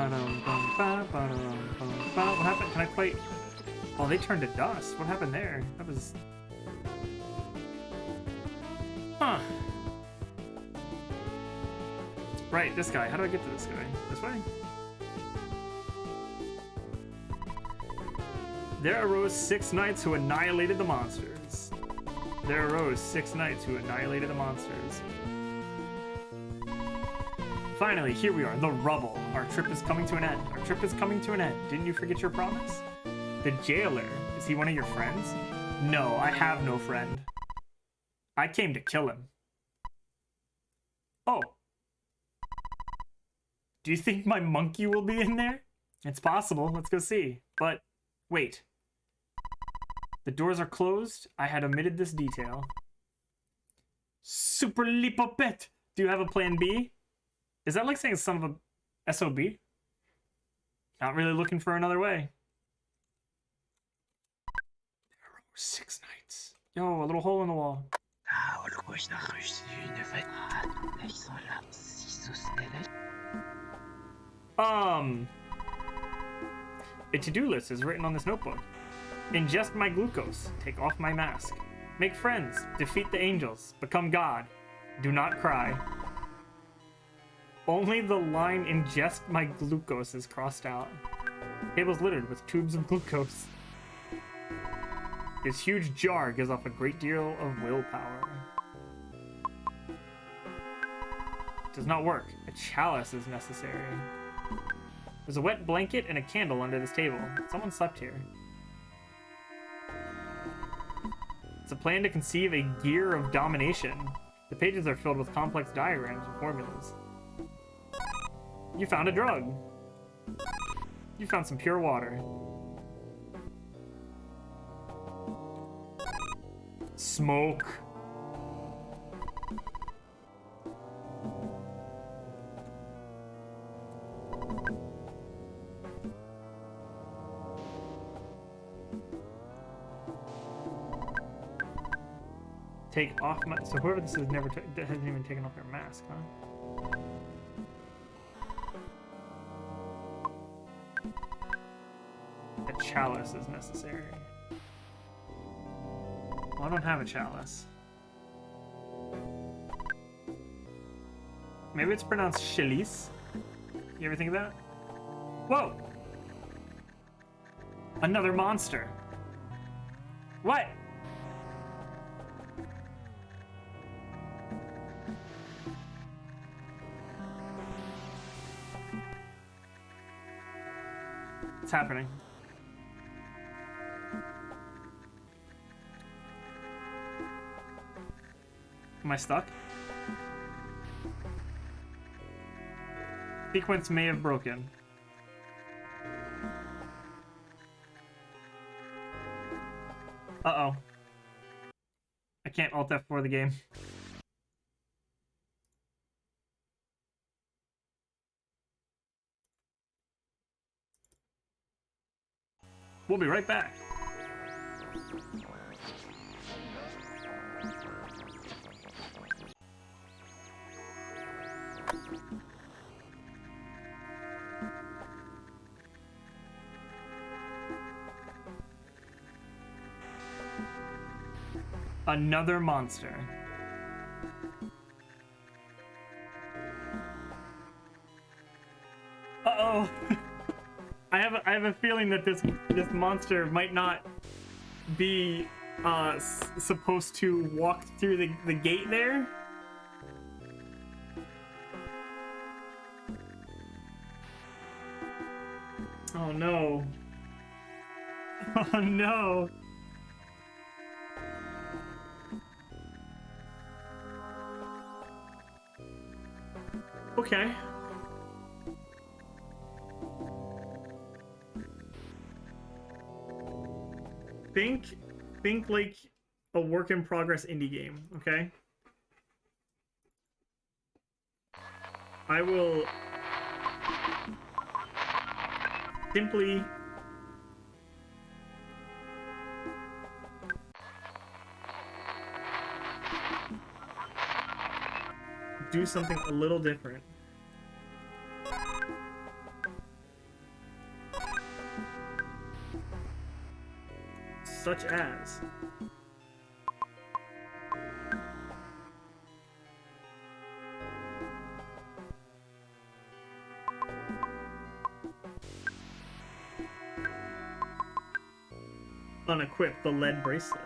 happened? Can I play? Oh, they turned to dust. What happened there? That was... Huh. Right, this guy. How do I get to this guy? This way? There arose 6 knights who annihilated the monsters. There arose 6 knights who annihilated the monsters. Finally, here we are, the rubble. Our trip is coming to an end. Our trip is coming to an end. Didn't you forget your promise? The jailer, is he one of your friends? No, I have no friend. I came to kill him. Oh. Do you think my monkey will be in there? It's possible, let's go see. But, wait. The doors are closed. I had omitted this detail. Super Lipopet! Do you have a plan B? Is that like saying son of a SOB? Not really looking for another way. There are 6 knights. Yo, a little hole in the wall. A to-do list is written on this notebook. Ingest my glucose. Take off my mask. Make friends. Defeat the angels. Become God. Do not cry. Only the line ingest my glucose is crossed out. Table's littered with tubes of glucose. This huge jar gives off a great deal of willpower. Does not work. A chalice is necessary. There's a wet blanket and a candle under this table. Someone slept here. It's a plan to conceive a gear of domination. The pages are filled with complex diagrams and formulas. You found a drug. You found some pure water. Smoke. Take off my... So whoever this is never hasn't even taken off their mask, huh? A chalice is necessary. Well, I don't have a chalice. Maybe it's pronounced chalice. You ever think of that? Whoa! Another monster. What? What's happening? Am I stuck? Sequence may have broken. Uh-oh. I can't Alt F4 the game. We'll be right back. Another monster. Uh-oh. I have a feeling that this monster might not be supposed to walk through the gate there. Oh no. Oh no. Okay. Think like a work in progress indie game, okay? I will simply do something a little different. Such as unequip the lead bracelet.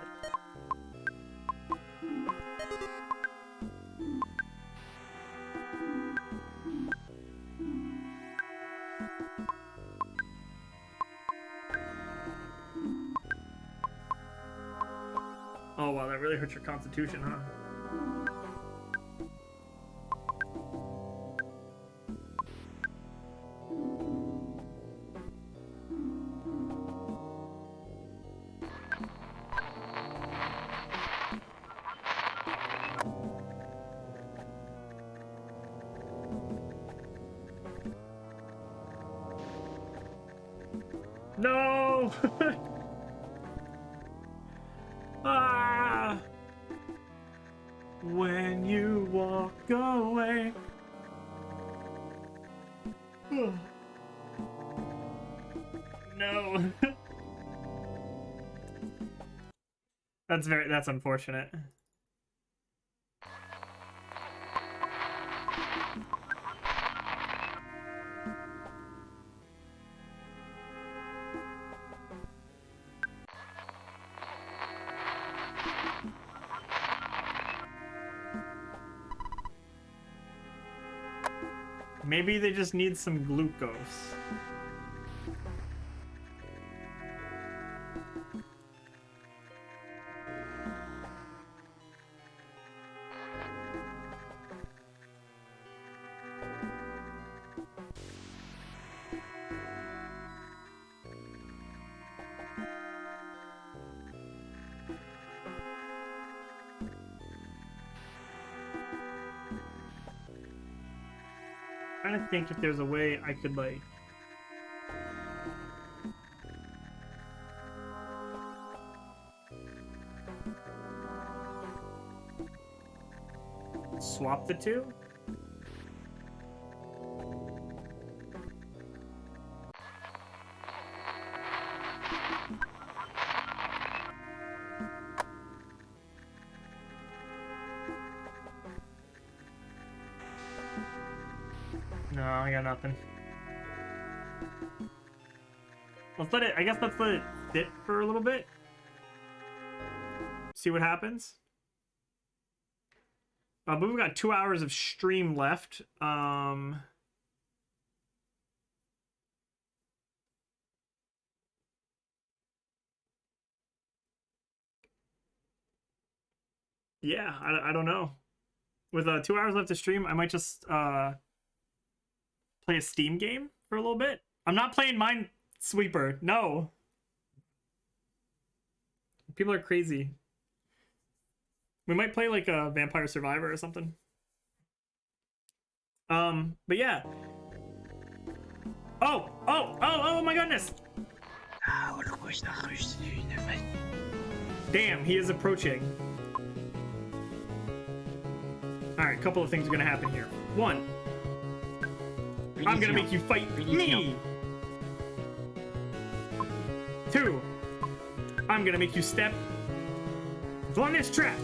Oh wow, that really hurts your constitution, huh? No! Ah! When you walk away. No. That's unfortunate. Maybe they just need some glucose. I'm trying to think if there's a way I could, like... swap the two? No, I got nothing. I guess let's let it sit for a little bit. See what happens. But we've got 2 hours of stream left. Yeah, I don't know. With 2 hours left to stream, I might just play a Steam game for a little bit. I'm not playing Minesweeper. No. People are crazy. We might play like a Vampire Survivor or something. But yeah. Oh my goodness. Gosta rust une vraie. Damn, he is approaching. Alright, a couple of things are gonna happen here. One, I'm gonna make you fight me! Two, I'm gonna make you step on this trap!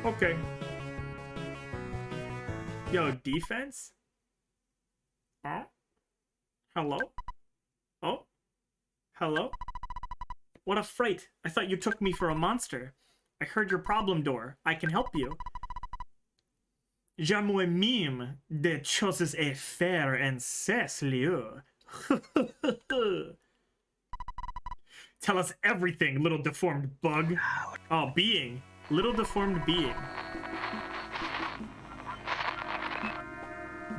Okay. Yo, defense? Oh? Hello? Oh? Hello? What a fright! I thought you took me for a monster. I heard your problem door. I can help you. Je me mime de choses à faire en ces lieux. Tell us everything, little deformed bug. Oh, being. Little deformed being.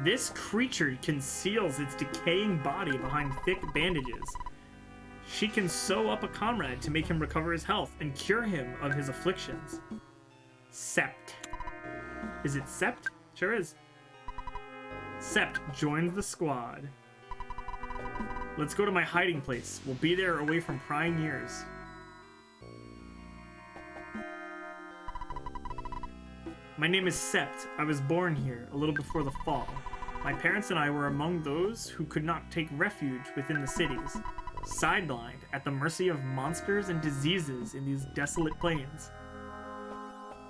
This creature conceals its decaying body behind thick bandages. She can sew up a comrade to make him recover his health and cure him of his afflictions. Sept. Is it Sept? Sure is. Sept joins the squad. Let's go to my hiding place. We'll be there away from prying ears. My name is Sept. I was born here, a little before the fall. My parents and I were among those who could not take refuge within the cities, sidelined at the mercy of monsters and diseases in these desolate plains.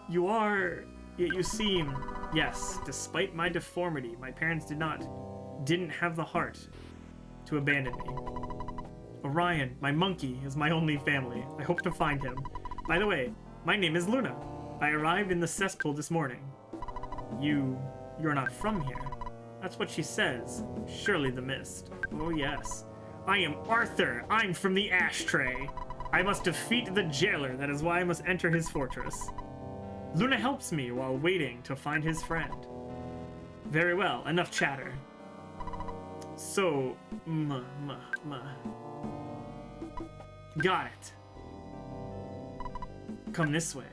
You are, yet you seem, yes, despite my deformity, my parents didn't have the heart to abandon me. Orion, my monkey, is my only family. I hope to find him. By the way, my name is Luna. I arrived in the cesspool this morning. You're not from here. That's what she says. Surely the mist. Oh yes. I am Arthur. I'm from the ashtray. I must defeat the jailer. That is why I must enter his fortress. Luna helps me while waiting to find his friend. Very well. Enough chatter. So, got it. Come this way.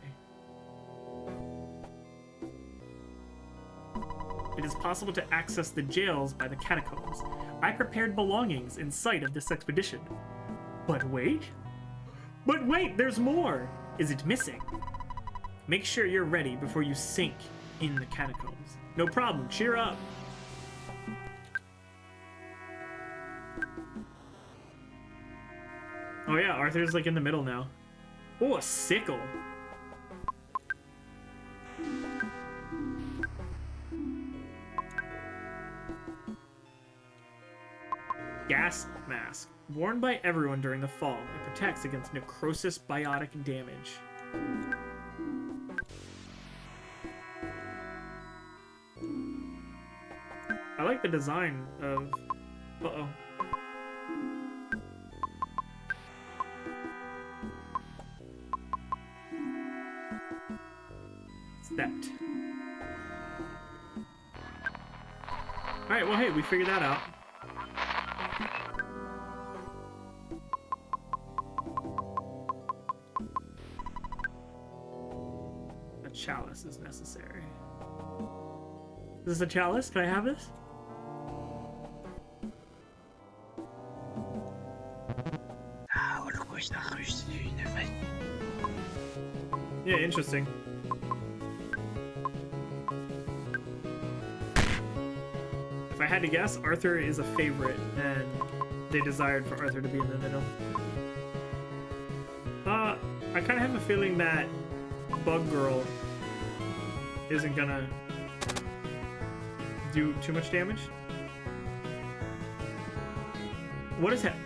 It is possible to access the jails by the catacombs. I prepared belongings in sight of this expedition. But wait! But wait, there's more! Is it missing? Make sure you're ready before you sink in the catacombs. No problem, cheer up! Oh yeah, Arthur's like in the middle now. Oh, a sickle! Gas mask. Worn by everyone during the fall. It protects against necrosis biotic damage. I like the design of... Uh-oh. Stepped. Alright, well hey, we figured that out. A chalice is necessary. Is this a chalice? Can I have this? Yeah, interesting. If I had to guess, Arthur is a favorite, and they desired for Arthur to be in the middle. I kind of have a feeling that Bug Girl isn't gonna do too much damage. What is that?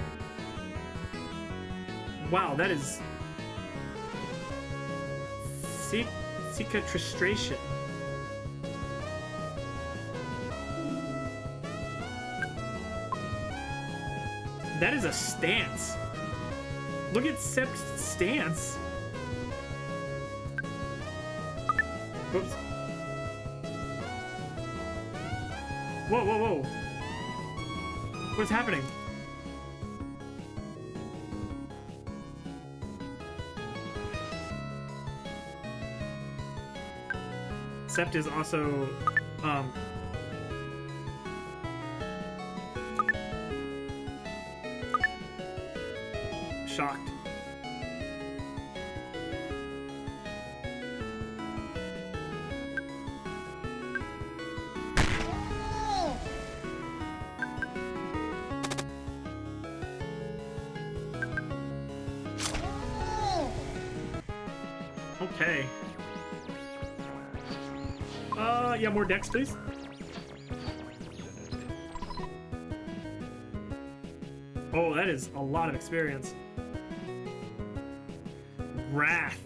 Wow, that is... Cicatrization. That is a stance. Look at Sept's stance. Whoops. Whoa, whoa, whoa. What's happening? Sept is also, shocked. Okay. Yeah, more decks, please. Oh, that is a lot of experience. Wrath.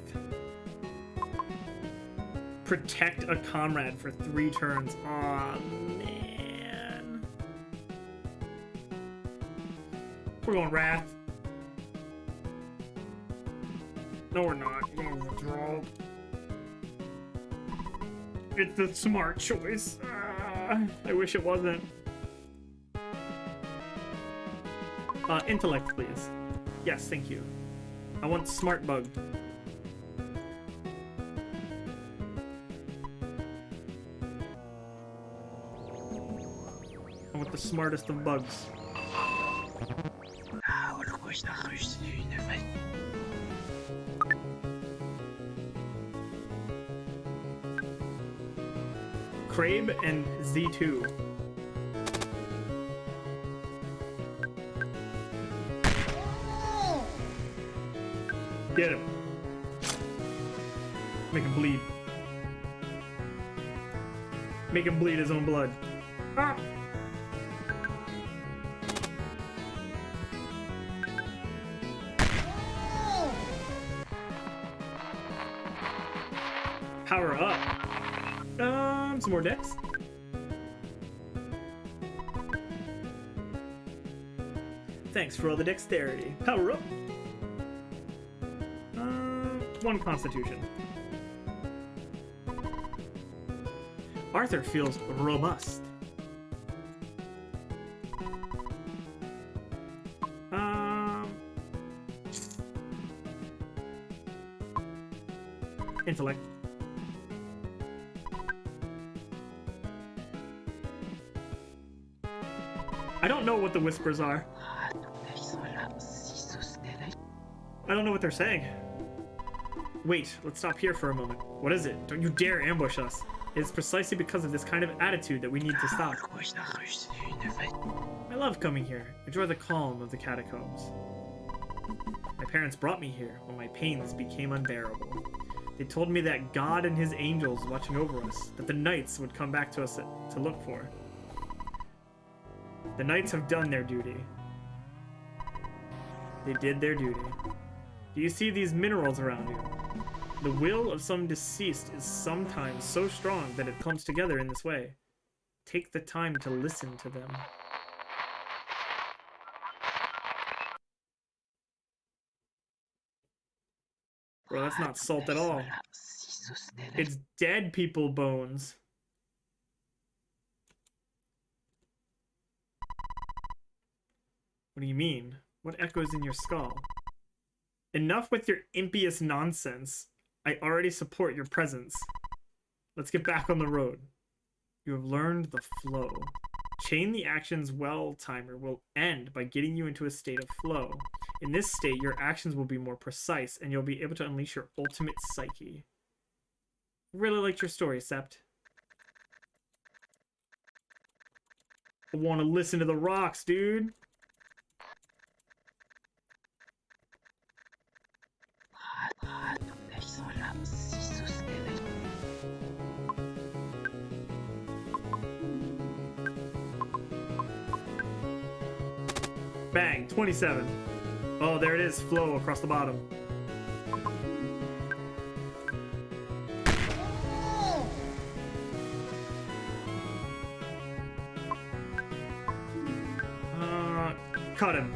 Protect a comrade for 3 turns. Aw, man. We're going Wrath. No, we're not. We're going to withdraw. It's the smart choice. I wish it wasn't. Intellect, please. Yes, thank you. I want smart bug. I want the smartest of bugs. Crabe and Z2. Get him. Make him bleed. Make him bleed his own blood. Ah! Power up. Some more decks. Thanks for all the dexterity. Power up. 1 constitution. Arthur feels robust. Intellect. I don't know what the whispers are. I don't know what they're saying. Wait, let's stop here for a moment. What is it? Don't you dare ambush us. It is precisely because of this kind of attitude that we need to stop. I love coming here. Enjoy the calm of the catacombs. My parents brought me here when my pains became unbearable. They told me that God and his angels were watching over us, that the knights would come back to us to look for. The knights have done their duty. They did their duty. Do you see these minerals around you? The will of some deceased is sometimes so strong that it comes together in this way. Take the time to listen to them. Bro, that's not salt at all. It's dead people bones. What do you mean? What echoes in your skull? Enough with your impious nonsense. I already support your presence. Let's get back on the road. You have learned the flow. Chain the actions well timer will end by getting you into a state of flow. In this state, your actions will be more precise and you'll be able to unleash your ultimate psyche. Really liked your story, Sept. I want to listen to the rocks, dude. Bang, 27. Oh, there it is, flow across the bottom. Cut him.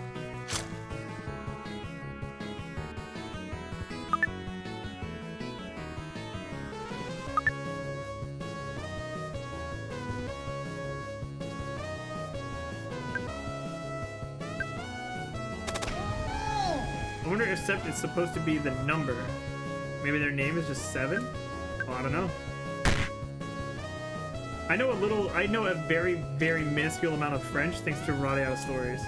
I wonder if Sept is supposed to be the number. Maybe their name is just 7? Well, I don't know. I know a very, very minuscule amount of French thanks to Radiao stories.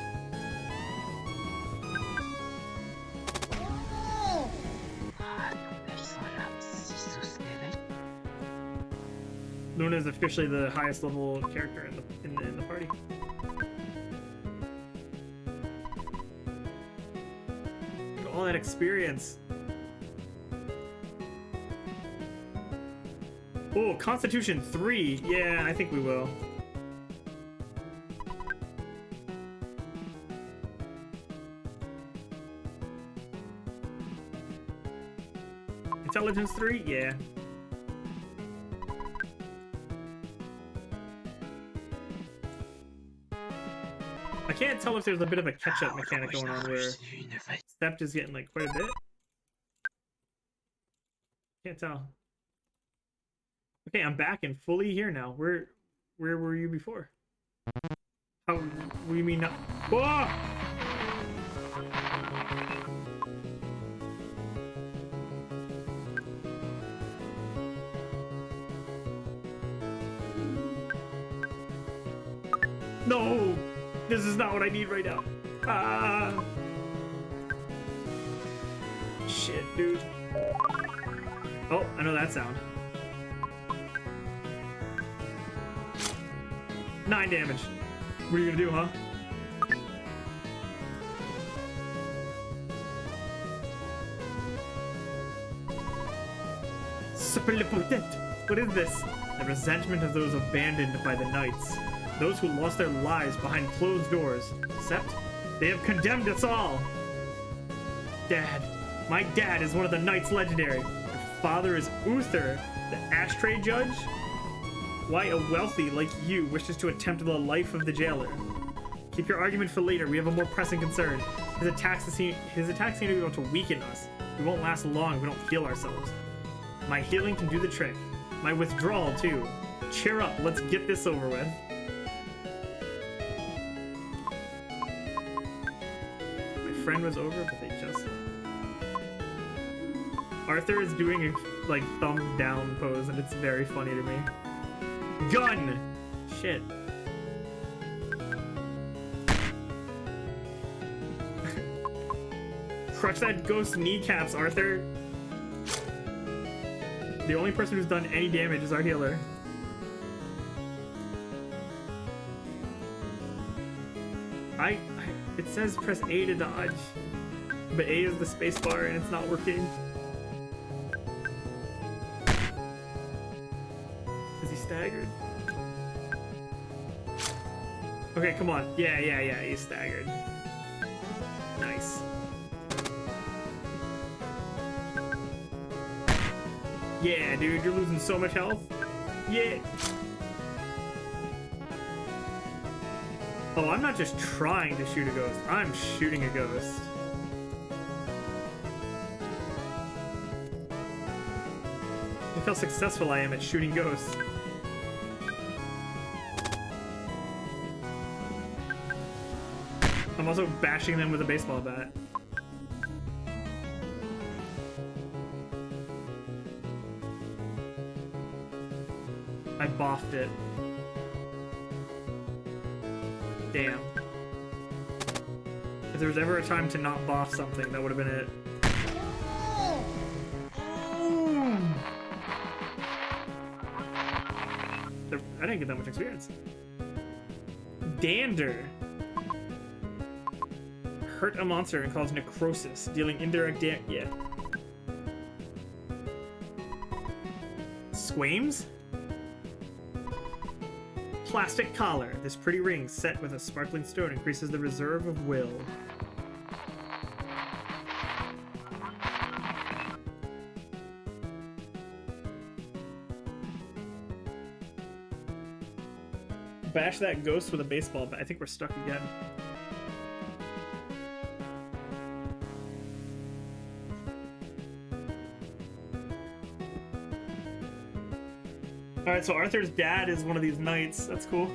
Luna is officially the highest level character in the party. Look at all that experience. Oh, Constitution 3. Yeah, I think we will. Intelligence 3? Yeah. I can't tell if there's a bit of a catch-up mechanic going on where Sept is getting like quite a bit. Can't tell. Okay, I'm back and fully here now. Where were you before? How? What do you mean not? Whoa! No! This is not what I need right now. Ah! Shit, dude. Oh, I know that sound. 9 damage. What are you gonna do, huh? What is this? The resentment of those abandoned by the knights. Those who lost their lives behind closed doors. Except they have condemned us all. Dad. My dad is one of the knights legendary. Your father is Uther, the ashtray judge? Why a wealthy like you wishes to attempt the life of the jailer? Keep your argument for later. We have a more pressing concern. His attacks seem to be able to weaken us. We won't last long if we don't heal ourselves. My healing can do the trick. My withdrawal, too. Cheer up. Let's get this over with. My friend was over, but they just... Arthur is doing a, like, thumbs down pose, and it's very funny to me. Gun! Shit. Crush that ghost's kneecaps, Arthur. The only person who's done any damage is our healer. It says press A to dodge, but A is the space bar and it's not working. Is he staggered? Okay, come on. Yeah, he's staggered. Nice. Yeah, dude, you're losing so much health. Yeah. Oh, I'm not just trying to shoot a ghost. I'm shooting a ghost. Look how successful I am at shooting ghosts. I'm also bashing them with a baseball bat. I boffed it. Damn. If there was ever a time to not boff something, that would have been it. I didn't get that much experience. Dander. Hurt a monster and cause necrosis, dealing indirect damage. Yeah. Squames? Plastic collar. This pretty ring set with a sparkling stone increases the reserve of will. Bash that ghost with a baseball bat. I think we're stuck again. Alright, so Arthur's dad is one of these knights. That's cool.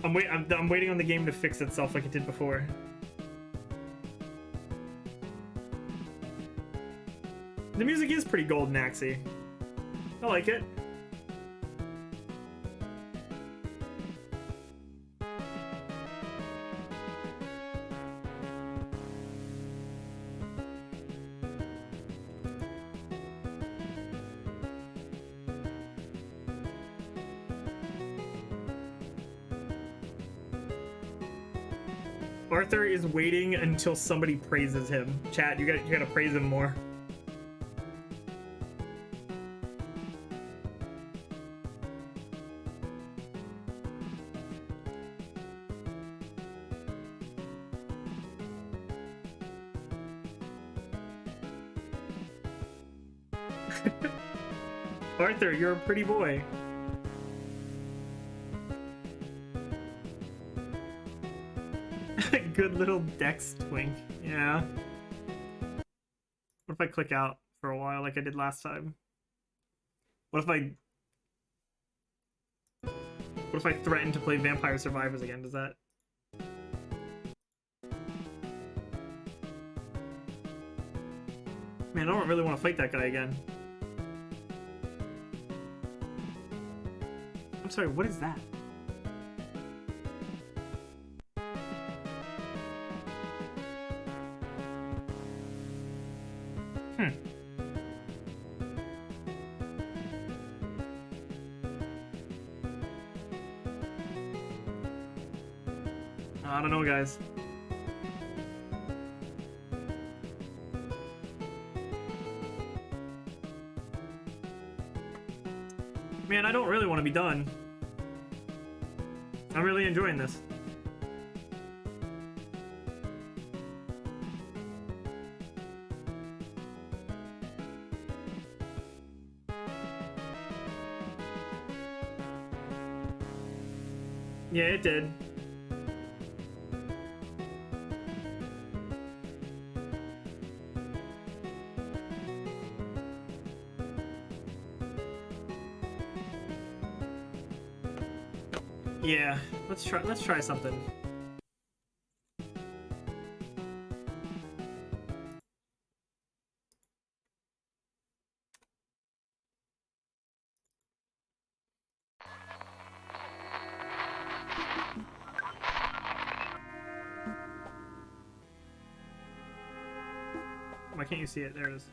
I'm waiting on the game to fix itself like it did before. The music is pretty golden axy. I like it. Arthur is waiting until somebody praises him. Chat, you gotta praise him more. Arthur, you're a pretty boy. Good little Dex twink. Yeah. What if I click out for a while like I did last time? What if I threaten to play Vampire Survivors again? Does that... Man, I don't really want to fight that guy again. I'm sorry, what is that? I don't know, guys. Man, I don't really want to be done. I'm really enjoying this. Yeah, it did. Yeah, let's try something. Why can't you see it? There it is.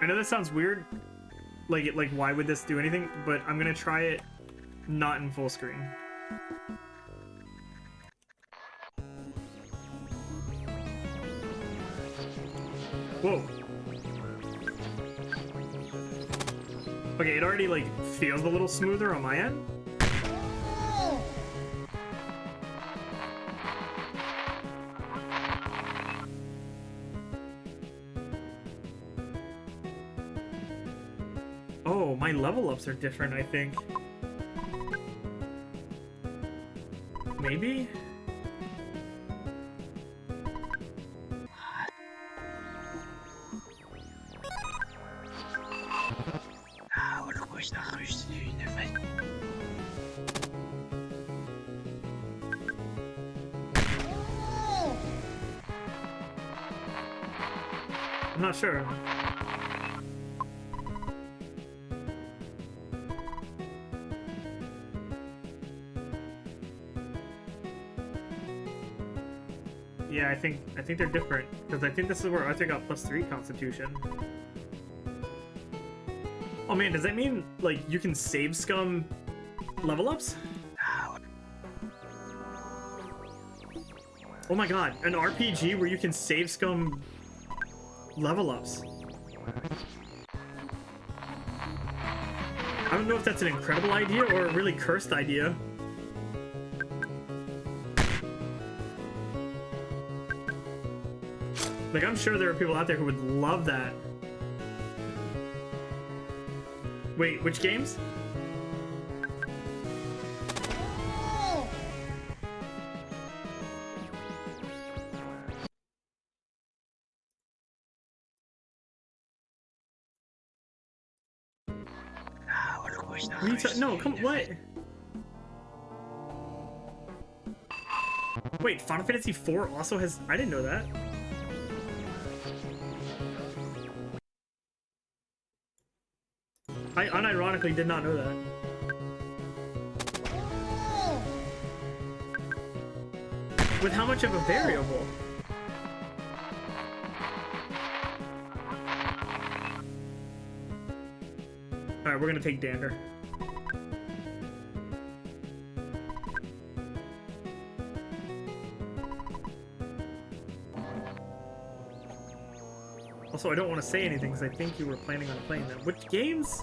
I know this sounds weird, like why would this do anything? But I'm gonna try it not in full screen. Whoa. Okay, it already like feels a little smoother on my end. Oh, my level ups are different, I think. Maybe? I'm not sure. Yeah, I think they're different because I think this is where Arthur got +3 Constitution. Oh man, does that mean like you can save scum level ups? Oh my god, an RPG where you can save scum level ups. I don't know if that's an incredible idea or a really cursed idea. Like, I'm sure there are people out there who would love that. Wait, which games? No, come on, what? Wait, Final Fantasy IV also has... I didn't know that. I automatically did not know that. With how much of a variable? Alright, we're gonna take Dander. Also, I don't want to say anything because I think you were planning on playing them. Which games?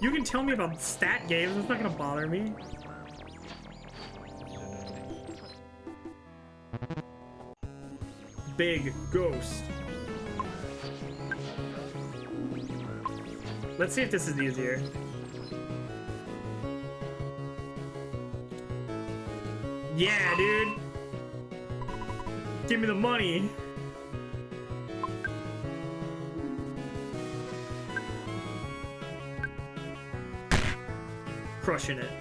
You can tell me about stat games, it's not gonna bother me. Big ghost. Let's see if this is easier. Yeah, dude. Give me the money. Crushing it.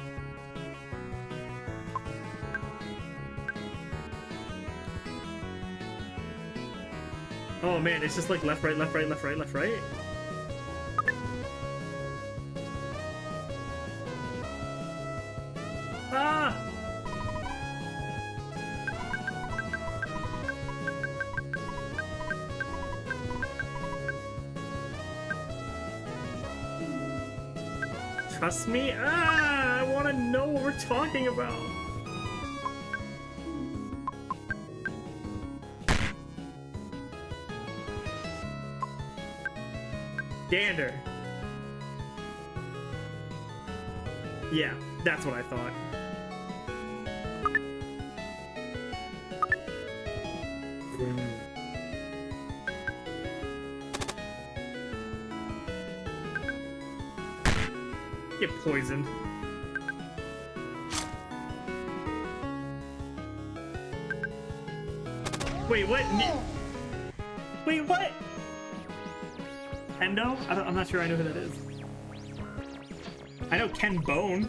Oh man, it's just like left, right, left, right, left, right, left, right. Ah! Trust me? Ah! I want to know what we're talking about. Gander. Yeah, that's what I thought. Get poisoned. Wait, what? Wait, what? Endo? I'm not sure I know who that is. I know Ken Bone.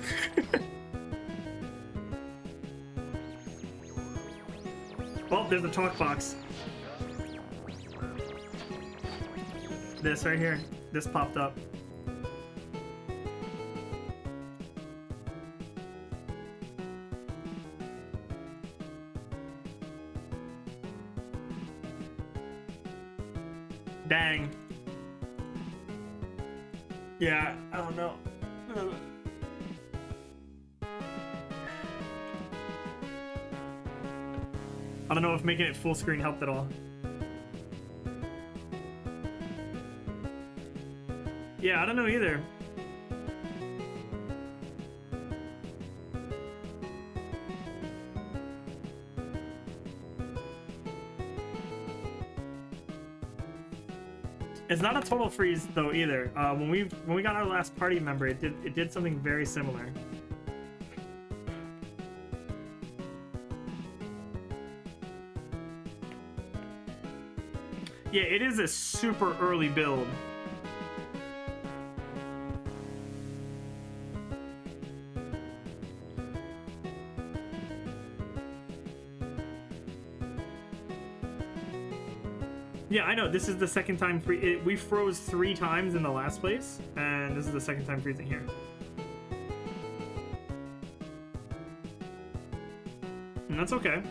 Oh, there's the talk box. This right here. This popped up. Dang. Yeah, I don't know. I don't know if making it full screen helped at all. Yeah, I don't know either. It's not a total freeze though either. When we got our last party member, it did something very similar. Yeah, it is a super early build. Yeah, I know. This is the second time we froze 3 times in the last place, and this is the second time freezing here. And that's okay.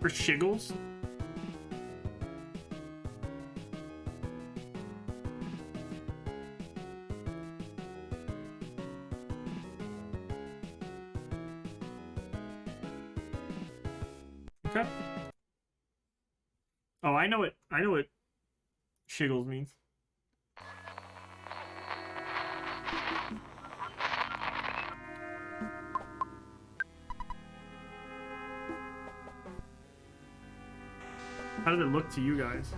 For shiggles? Okay. Oh, I know what shiggles means. How does it look to you guys?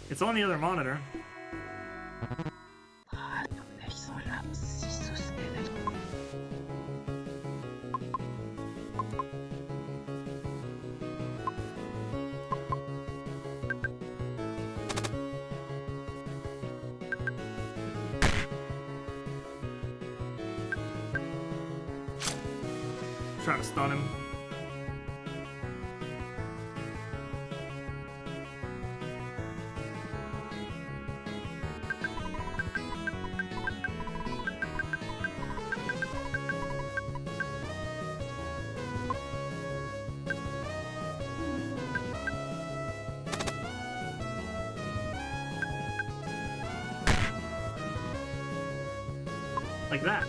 It's on the other monitor. Trying to stun him. Like that.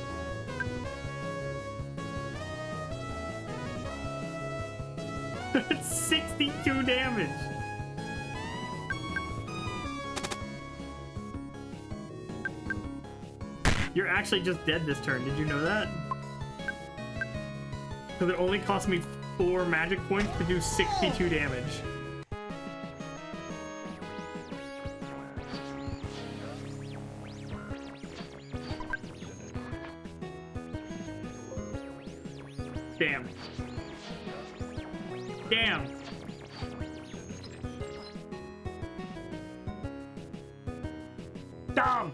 It's 62 damage. You're actually just dead this turn. Did you know that? Because it only cost me 4 magic points to do 62 damage. Damn. Damn. Damn.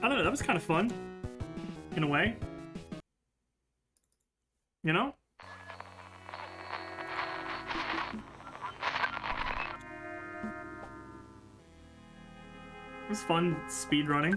I don't know, that was kind of fun. In a way. You know? It was fun speed running.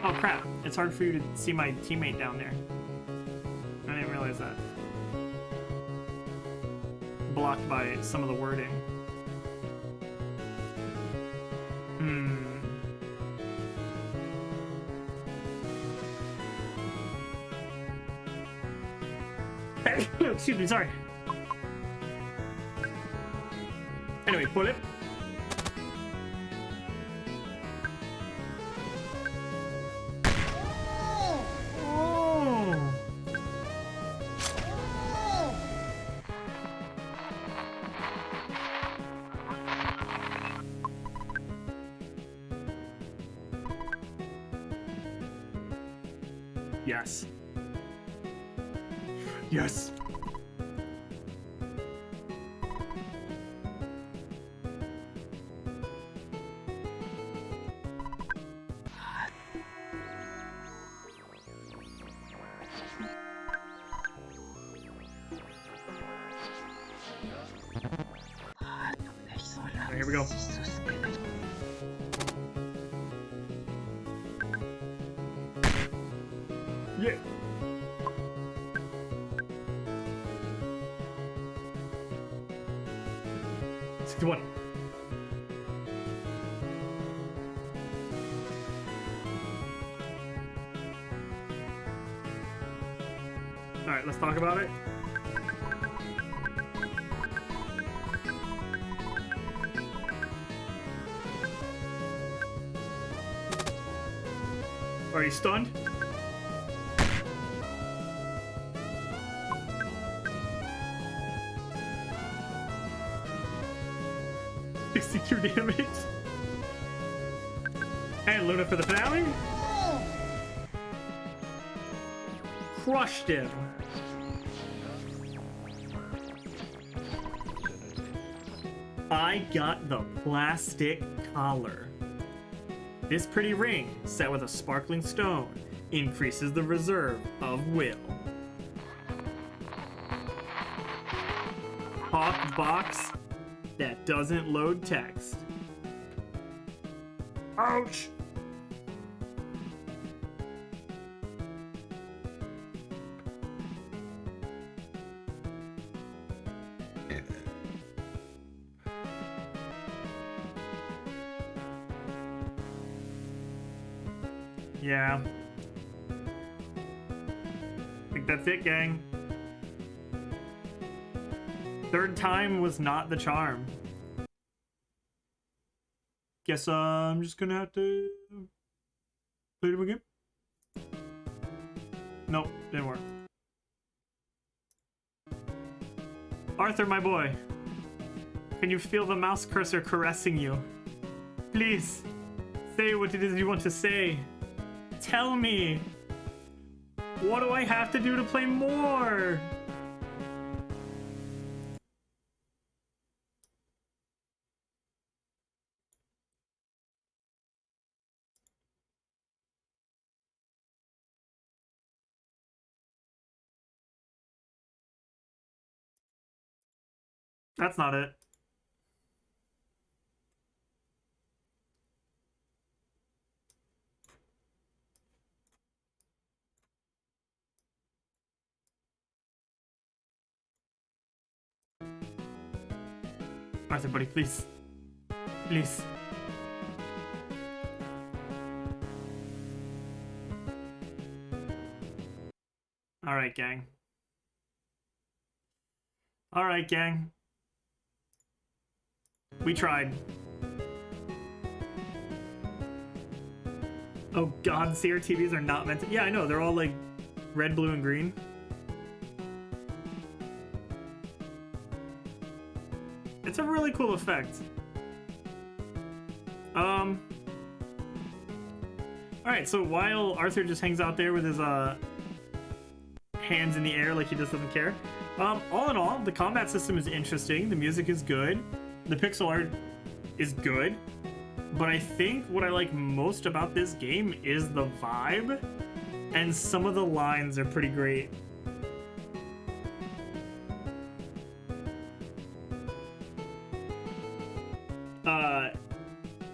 Oh crap, it's hard for you to see my teammate down there. I didn't realize that. Blocked by some of the wording. Excuse me, sorry. Anyway, pull it. Yes. Yes. Here we go. Yeah. One. All right, let's talk about it. Are you stunned? Damage. And Luna for the finale. Crushed him. I got the plastic collar. This pretty ring, set with a sparkling stone, increases the reserve of will. Hawk box that doesn't load text. Ouch! Yeah. I think that's it, gang. Third time was not the charm. Guess I'm just gonna have to play it again. Nope, didn't work. Arthur, my boy. Can you feel the mouse cursor caressing you? Please, say what it is you want to say. Tell me. What do I have to do to play more? That's not it. Arthur, buddy, please. Please. Alright, gang. Alright, gang. We tried. Oh god, CRTVs are not meant to... Yeah, I know, they're all like red, blue, and green. It's a really cool effect. Alright, so while Arthur just hangs out there with his hands in the air like he just doesn't care, all in all, the combat system is interesting, the music is good, the pixel art is good, but I think what I like most about this game is the vibe, and some of the lines are pretty great.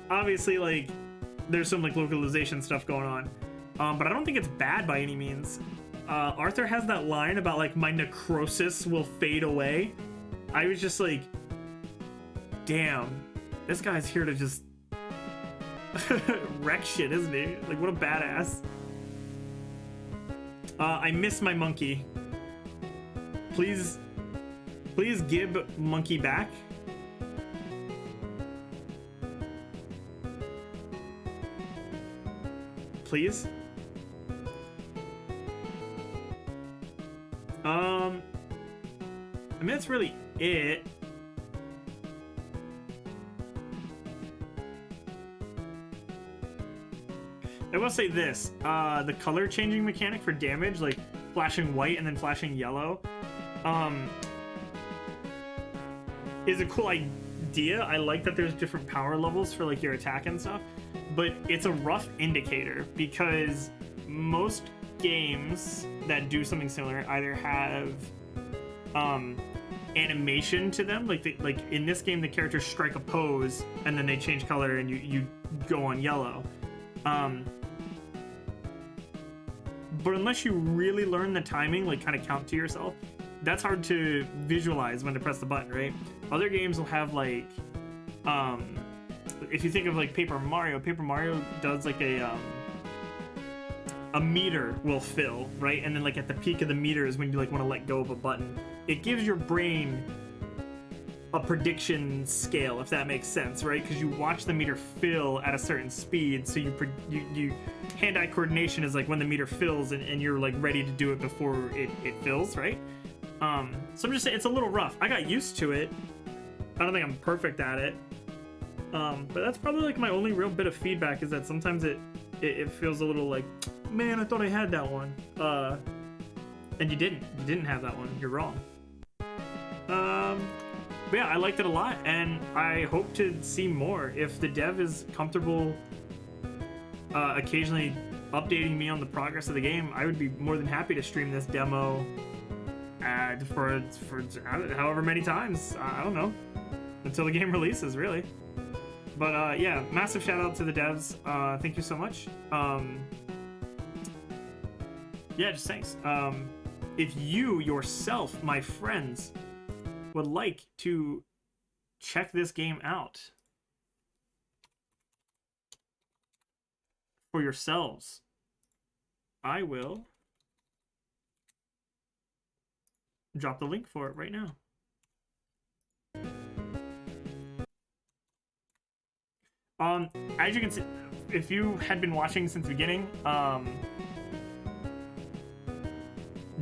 Obviously, like, there's some like localization stuff going on, but I don't think it's bad by any means. Arthur has that line about like, my necrosis will fade away. I was just like, damn, this guy's here to just wreck shit, isn't he? Like, what a badass. I miss my monkey. Please give monkey back. Please. I mean, that's really it. I will say this, the color changing mechanic for damage, like flashing white and then flashing yellow, is a cool idea. I like that there's different power levels for like your attack and stuff, but it's a rough indicator because most games that do something similar either have animation to them, like in this game the characters strike a pose and then they change color and you go on yellow. But unless you really learn the timing, like kind of count to yourself, that's hard to visualize when to press the button, right? Other games will have like, if you think of like Paper Mario does like a meter will fill, right? And then like at the peak of the meter is when you like want to let go of a button. It gives your brain a prediction scale, if that makes sense, right? Because you watch the meter fill at a certain speed, so you hand-eye coordination is like when the meter fills and you're like ready to do it before it fills, right? So I'm just saying it's a little rough. I got used to it. I don't think I'm perfect at it, but that's probably like my only real bit of feedback is that sometimes it feels a little like, man, I thought I had that one, and you didn't have that one. You're wrong. But yeah, I liked it a lot, and I hope to see more. If the dev is comfortable occasionally updating me on the progress of the game, I would be more than happy to stream this demo for however many times. I don't know, until the game releases, really. But yeah, massive shout out to the devs. Thank you so much. Yeah, just thanks. If you yourself, my friends, would like to check this game out for yourselves, I will drop the link for it right now. As you can see, if you had been watching since the beginning,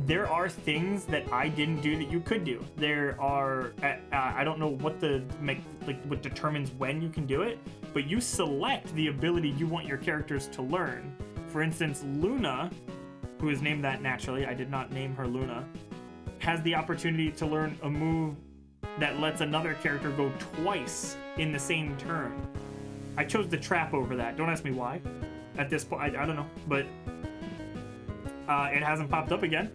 there are things that I didn't do that you could do. There are, I don't know what what determines when you can do it, but you select the ability you want your characters to learn. For instance, Luna, who is named that naturally, I did not name her Luna, has the opportunity to learn a move that lets another character go twice in the same turn. I chose the trap over that. Don't ask me why. At this point, I don't know, but it hasn't popped up again.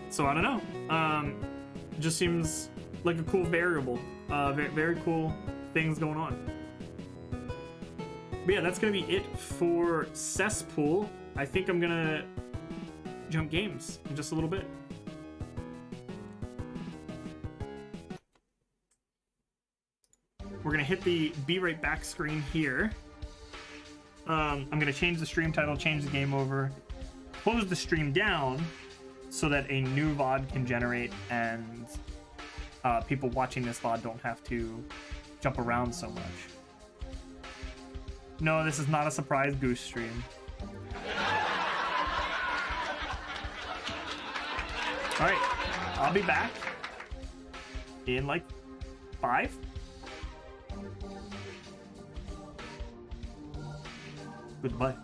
So I don't know. Just seems like a cool variable. Very, very cool things going on. But yeah, that's gonna be it for Cesspool. I think I'm gonna jump games in just a little bit. We're gonna hit the be right back screen here. I'm gonna change the stream title, change the game over, close the stream down so that a new VOD can generate and people watching this VOD don't have to jump around so much. No, this is not a surprise goose stream. All right, I'll be back in like 5. Goodbye.